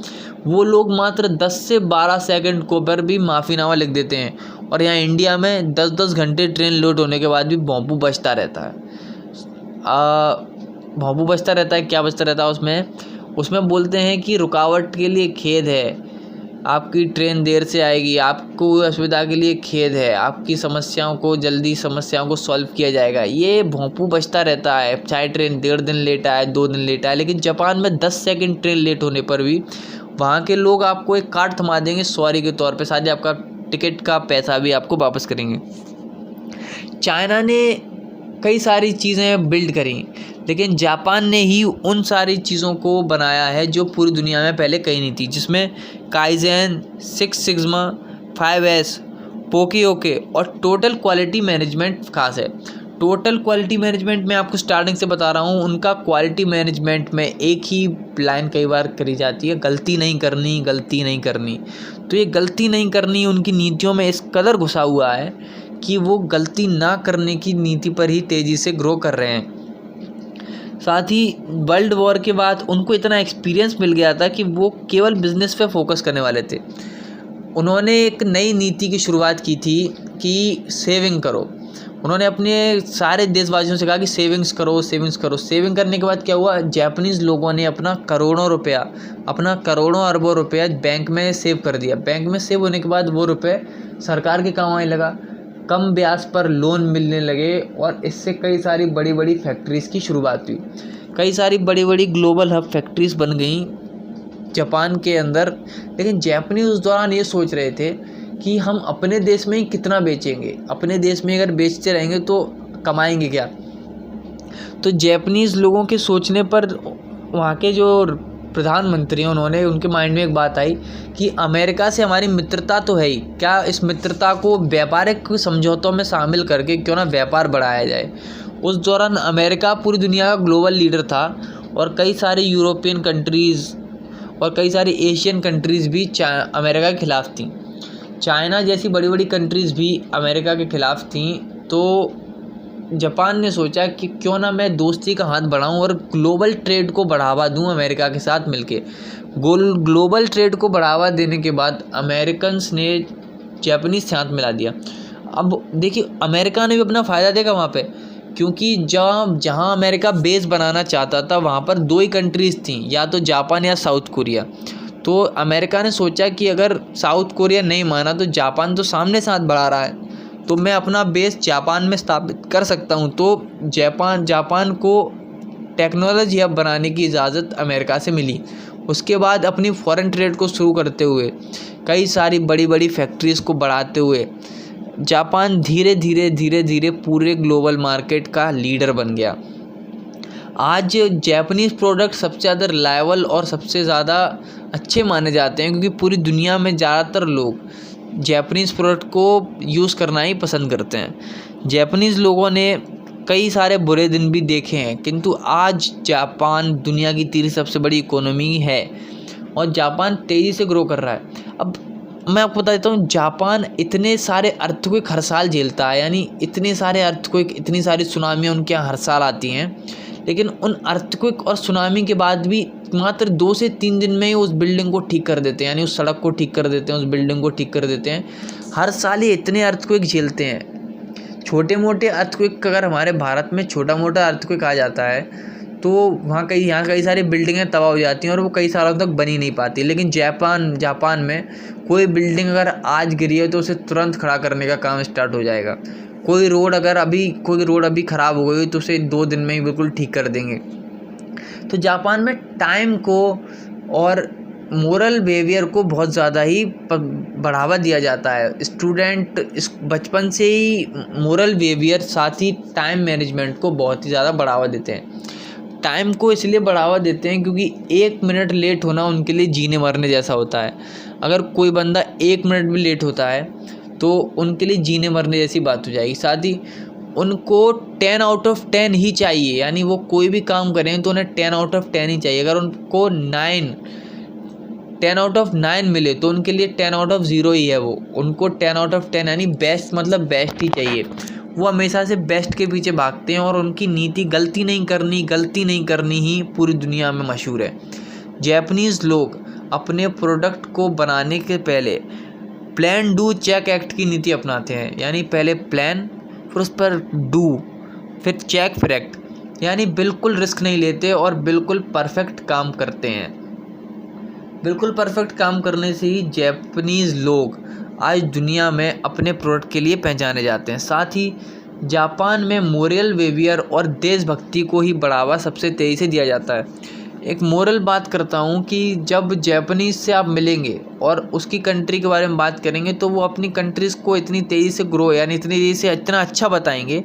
वो लोग मात्र 10 से 12 सेकंड को पर भी माफ़ीनामा लिख देते हैं, और यहाँ इंडिया में 10-10 घंटे ट्रेन लेट होने के बाद भी भोंपू बजता रहता है। भोंपू बजता रहता है, क्या बजता रहता है उसमें बोलते हैं कि रुकावट के लिए खेद है, आपकी ट्रेन देर से आएगी, आपको असुविधा के लिए खेद है, आपकी समस्याओं को सॉल्व किया जाएगा। ये भोंपू बजता रहता है, चाहे ट्रेन 1.5 दिन लेट आए, 2 दिन लेट आए। लेकिन जापान में 10 सेकंड ट्रेन लेट होने पर भी वहाँ के लोग आपको एक कार्ड थमा देंगे सॉरी के तौर पे, साथ ही आपका टिकट का पैसा भी आपको वापस करेंगे। चाइना ने कई सारी चीज़ें बिल्ड करी, लेकिन जापान ने ही उन सारी चीज़ों को बनाया है जो पूरी दुनिया में पहले कहीं नहीं थी, जिसमें काइज़ेन, 6 सिग्मा, 5S, पोकियोके और टोटल क्वालिटी मैनेजमेंट खास है। टोटल क्वालिटी मैनेजमेंट मैं आपको स्टार्टिंग से बता रहा हूँ, उनका क्वालिटी मैनेजमेंट में एक ही लाइन कई बार करी जाती है, गलती नहीं करनी, गलती नहीं करनी। तो ये गलती नहीं करनी उनकी नीतियों में इस कदर घुसा हुआ है कि वो गलती ना करने की नीति पर ही तेज़ी से ग्रो कर रहे हैं। साथ ही वर्ल्ड वॉर के बाद उनको इतना एक्सपीरियंस मिल गया था कि वो केवल बिजनेस पे फोकस करने वाले थे। उन्होंने एक नई नीति की शुरुआत की थी कि सेविंग करो। उन्होंने अपने सारे देशवासियों से कहा कि सेविंग्स करो, सेविंग्स करो। सेविंग करने के बाद क्या हुआ, जापानीज़ लोगों ने अपना करोड़ों अरबों रुपया बैंक में सेव कर दिया। बैंक में सेव होने के बाद वो रुपये सरकार के काम आने लगा, कम ब्याज पर लोन मिलने लगे और इससे कई सारी बड़ी बड़ी फैक्ट्रीज़ की शुरुआत हुई। कई सारी बड़ी बड़ी ग्लोबल हब फैक्ट्रीज़ बन गई जापान के अंदर। लेकिन जापानीज़ उस दौरान ये सोच रहे थे कि हम अपने देश में ही कितना बेचेंगे, अपने देश में अगर बेचते रहेंगे तो कमाएंगे क्या। तो जापानीज़ लोगों के सोचने पर वहाँ के जो प्रधानमंत्री हैं उन्होंने, उनके माइंड में एक बात आई कि अमेरिका से हमारी मित्रता तो है ही, क्या इस मित्रता को व्यापारिक समझौतों में शामिल करके क्यों ना व्यापार बढ़ाया जाए। उस दौरान अमेरिका पूरी दुनिया का ग्लोबल लीडर था और कई सारे यूरोपियन कंट्रीज़ और कई सारी एशियन कंट्रीज़ भी अमेरिका के ख़िलाफ़ थीं। चाइना जैसी बड़ी बड़ी कंट्रीज़ भी अमेरिका के ख़िलाफ़ थीं। तो जापान ने सोचा कि क्यों ना मैं दोस्ती का हाथ बढ़ाऊं और ग्लोबल ट्रेड को बढ़ावा दूं अमेरिका के साथ मिलके। ग्लोबल ट्रेड को बढ़ावा देने के बाद अमेरिकन्स ने जापानीज़ से हाथ मिला दिया। अब देखिए, अमेरिका ने भी अपना फ़ायदा देखा वहाँ पे, क्योंकि जहाँ अमेरिका बेस बनाना चाहता था वहाँ पर दो ही कंट्रीज़ थीं, या तो जापान या साउथ कोरिया। तो अमेरिका ने सोचा कि अगर साउथ कोरिया नहीं माना तो जापान तो सामने से हाथ बढ़ा रहा है, तो मैं अपना बेस जापान में स्थापित कर सकता हूँ। तो जापान को टेक्नोलॉजी हब बनाने की इजाज़त अमेरिका से मिली। उसके बाद अपनी फॉरेन ट्रेड को शुरू करते हुए, कई सारी बड़ी बड़ी फैक्ट्रीज़ को बढ़ाते हुए जापान धीरे धीरे पूरे ग्लोबल मार्केट का लीडर बन गया। आज जापानीज़ प्रोडक्ट सबसे ज़्यादा रिलायबल और सबसे ज़्यादा अच्छे माने जाते हैं, क्योंकि पूरी दुनिया में ज़्यादातर लोग जापानीज़ प्रोडक्ट को यूज़ करना ही पसंद करते हैं। जापानीज़ लोगों ने कई सारे बुरे दिन भी देखे हैं, किंतु आज जापान दुनिया की तीसरी सबसे बड़ी इकोनॉमी है और जापान तेज़ी से ग्रो कर रहा है। अब मैं आपको बता देता हूँ, जापान इतने सारे अर्थक्वेक हर साल झेलता है, यानी इतने सारे अर्थक्वेक, इतनी सारी सुनामियाँ उनके यहाँ हर साल आती हैं। लेकिन उन अर्थक्वेक और सुनामी के बाद भी मात्र 2 से 3 दिन में ही उस बिल्डिंग को ठीक कर देते हैं, यानी उस सड़क को ठीक कर देते हैं, उस बिल्डिंग को ठीक कर देते हैं। हर साल ये इतने अर्थक्वेक झेलते हैं। छोटे मोटे अर्थक्वेक, अगर हमारे भारत में छोटा मोटा अर्थक्वेक आ जाता है तो यहाँ कई सारी बिल्डिंगें तबाह हो जाती हैं और वो कई सालों तक बनी नहीं पाती। लेकिन जापान में कोई बिल्डिंग अगर आज गिरी है तो उसे तुरंत खड़ा करने का काम स्टार्ट हो जाएगा। कोई रोड अभी ख़राब हो गई तो उसे 2 दिन में ही बिल्कुल ठीक कर देंगे। तो जापान में टाइम को और मोरल बिहेवियर को बहुत ज़्यादा ही बढ़ावा दिया जाता है। स्टूडेंट बचपन से ही मोरल बिहेवियर, साथ ही टाइम मैनेजमेंट को बहुत ही ज़्यादा बढ़ावा देते हैं। टाइम को इसलिए बढ़ावा देते हैं क्योंकि 1 मिनट लेट होना उनके लिए जीने मरने जैसा होता है। अगर कोई बंदा 1 मिनट भी लेट होता है तो उनके लिए जीने मरने जैसी बात हो जाएगी। साथ ही उनको 10 आउट ऑफ 10 ही चाहिए, यानी वो कोई भी काम करें तो उन्हें 10 आउट ऑफ 10 ही चाहिए। अगर उनको 10 आउट ऑफ 9 मिले तो उनके लिए 10 आउट ऑफ 0 ही है। उनको 10 आउट ऑफ 10 यानी बेस्ट, मतलब बेस्ट ही चाहिए। वो हमेशा से बेस्ट के पीछे भागते हैं और उनकी नीति गलती नहीं करनी ही पूरी दुनिया में मशहूर है। जापानीज़ लोग अपने प्रोडक्ट को बनाने के पहले प्लान डू चेक एक्ट की नीति अपनाते हैं, यानी पहले प्लान, फिर उस पर डू, फिर चेक, फिर एक्ट, यानी बिल्कुल रिस्क नहीं लेते और बिल्कुल परफेक्ट काम करते हैं। बिल्कुल परफेक्ट काम करने से ही जापानीज़ लोग आज दुनिया में अपने प्रोडक्ट के लिए पहचाने जाते हैं। साथ ही जापान में मोरल बिहेवियर और देशभक्ति को ही बढ़ावा सबसे तेज़ी से दिया जाता है। एक मोरल बात करता हूँ कि जब जापानीज़ से आप मिलेंगे और उसकी कंट्री के बारे में बात करेंगे तो वो अपनी कंट्रीज़ को इतनी तेज़ी से ग्रो, यानी इतनी तेज़ी से इतना अच्छा बताएंगे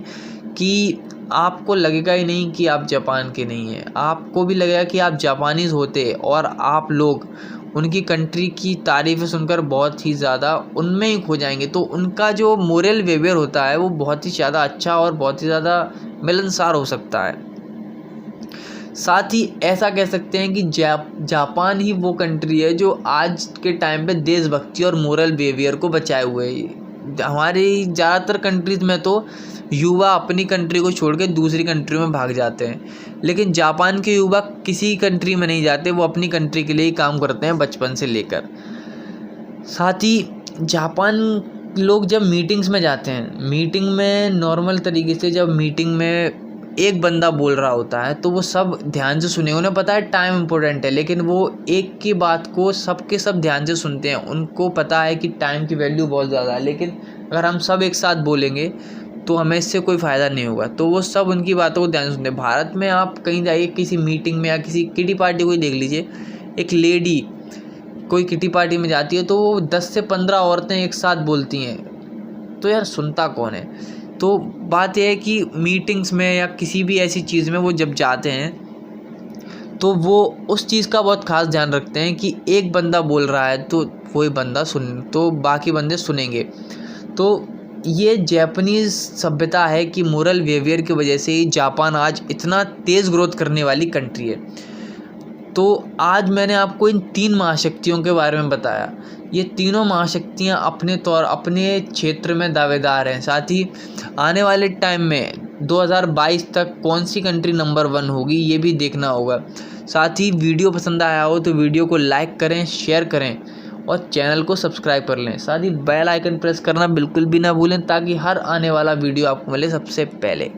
कि आपको लगेगा ही नहीं कि आप जापान के नहीं हैं। आपको भी लगेगा कि आप जापानीज़ होते और आप लोग उनकी कंट्री की तारीफ़ें सुनकर बहुत ही ज़्यादा उनमें ही खो जाएंगे। तो उनका जो मोरल बिहेवियर होता है वो बहुत ही ज़्यादा अच्छा और बहुत ही ज़्यादा मिलनसार हो सकता है। साथ ही ऐसा कह सकते हैं कि जापान ही वो कंट्री है जो आज के टाइम पे देशभक्ति और मोरल बिहेवियर को बचाए हुए है। हमारी ज़्यादातर कंट्रीज़ में तो युवा अपनी कंट्री को छोड़ के दूसरी कंट्री में भाग जाते हैं, लेकिन जापान के युवा किसी कंट्री में नहीं जाते, वो अपनी कंट्री के लिए ही काम करते हैं बचपन से लेकर। साथ ही जापान लोग जब मीटिंग्स में जाते हैं, मीटिंग में नॉर्मल तरीके से जब मीटिंग में एक बंदा बोल रहा होता है तो वो सब ध्यान से सुने। उन्हें पता है टाइम इम्पोर्टेंट है, लेकिन वो एक की बात को सब के सब ध्यान से सुनते हैं। उनको पता है कि टाइम की वैल्यू बहुत ज़्यादा है, लेकिन अगर हम सब एक साथ बोलेंगे तो हमें इससे कोई फ़ायदा नहीं होगा। तो वो सब उनकी बातों को ध्यान से सुनते हैं। भारत में आप कहीं जाइए, किसी मीटिंग में या किसी किटी पार्टी को ही देख लीजिए, एक लेडी कोई किटी पार्टी में जाती है तो वो 10 से 15 औरतें एक साथ बोलती हैं, तो यार सुनता कौन है। तो बात यह है कि मीटिंग्स में या किसी भी ऐसी चीज़ में वो जब जाते हैं तो वो उस चीज़ का बहुत ख़ास ध्यान रखते हैं कि एक बंदा बोल रहा है तो वही बंदा तो बाकी बंदे सुनेंगे। तो ये जापानीज़ सभ्यता है कि मोरल बिहेवियर की वजह से ही जापान आज इतना तेज़ ग्रोथ करने वाली कंट्री है। तो आज मैंने आपको इन 3 महाशक्तियों के बारे में बताया। ये तीनों महाशक्तियाँ अपने क्षेत्र में दावेदार हैं। साथ ही आने वाले टाइम में 2022 तक कौन सी कंट्री नंबर 1 होगी ये भी देखना होगा। साथ ही वीडियो पसंद आया हो तो वीडियो को लाइक करें, शेयर करें और चैनल को सब्सक्राइब कर लें। साथ ही बेल आइकन प्रेस करना बिल्कुल भी ना भूलें ताकि हर आने वाला वीडियो आपको मिले सबसे पहले।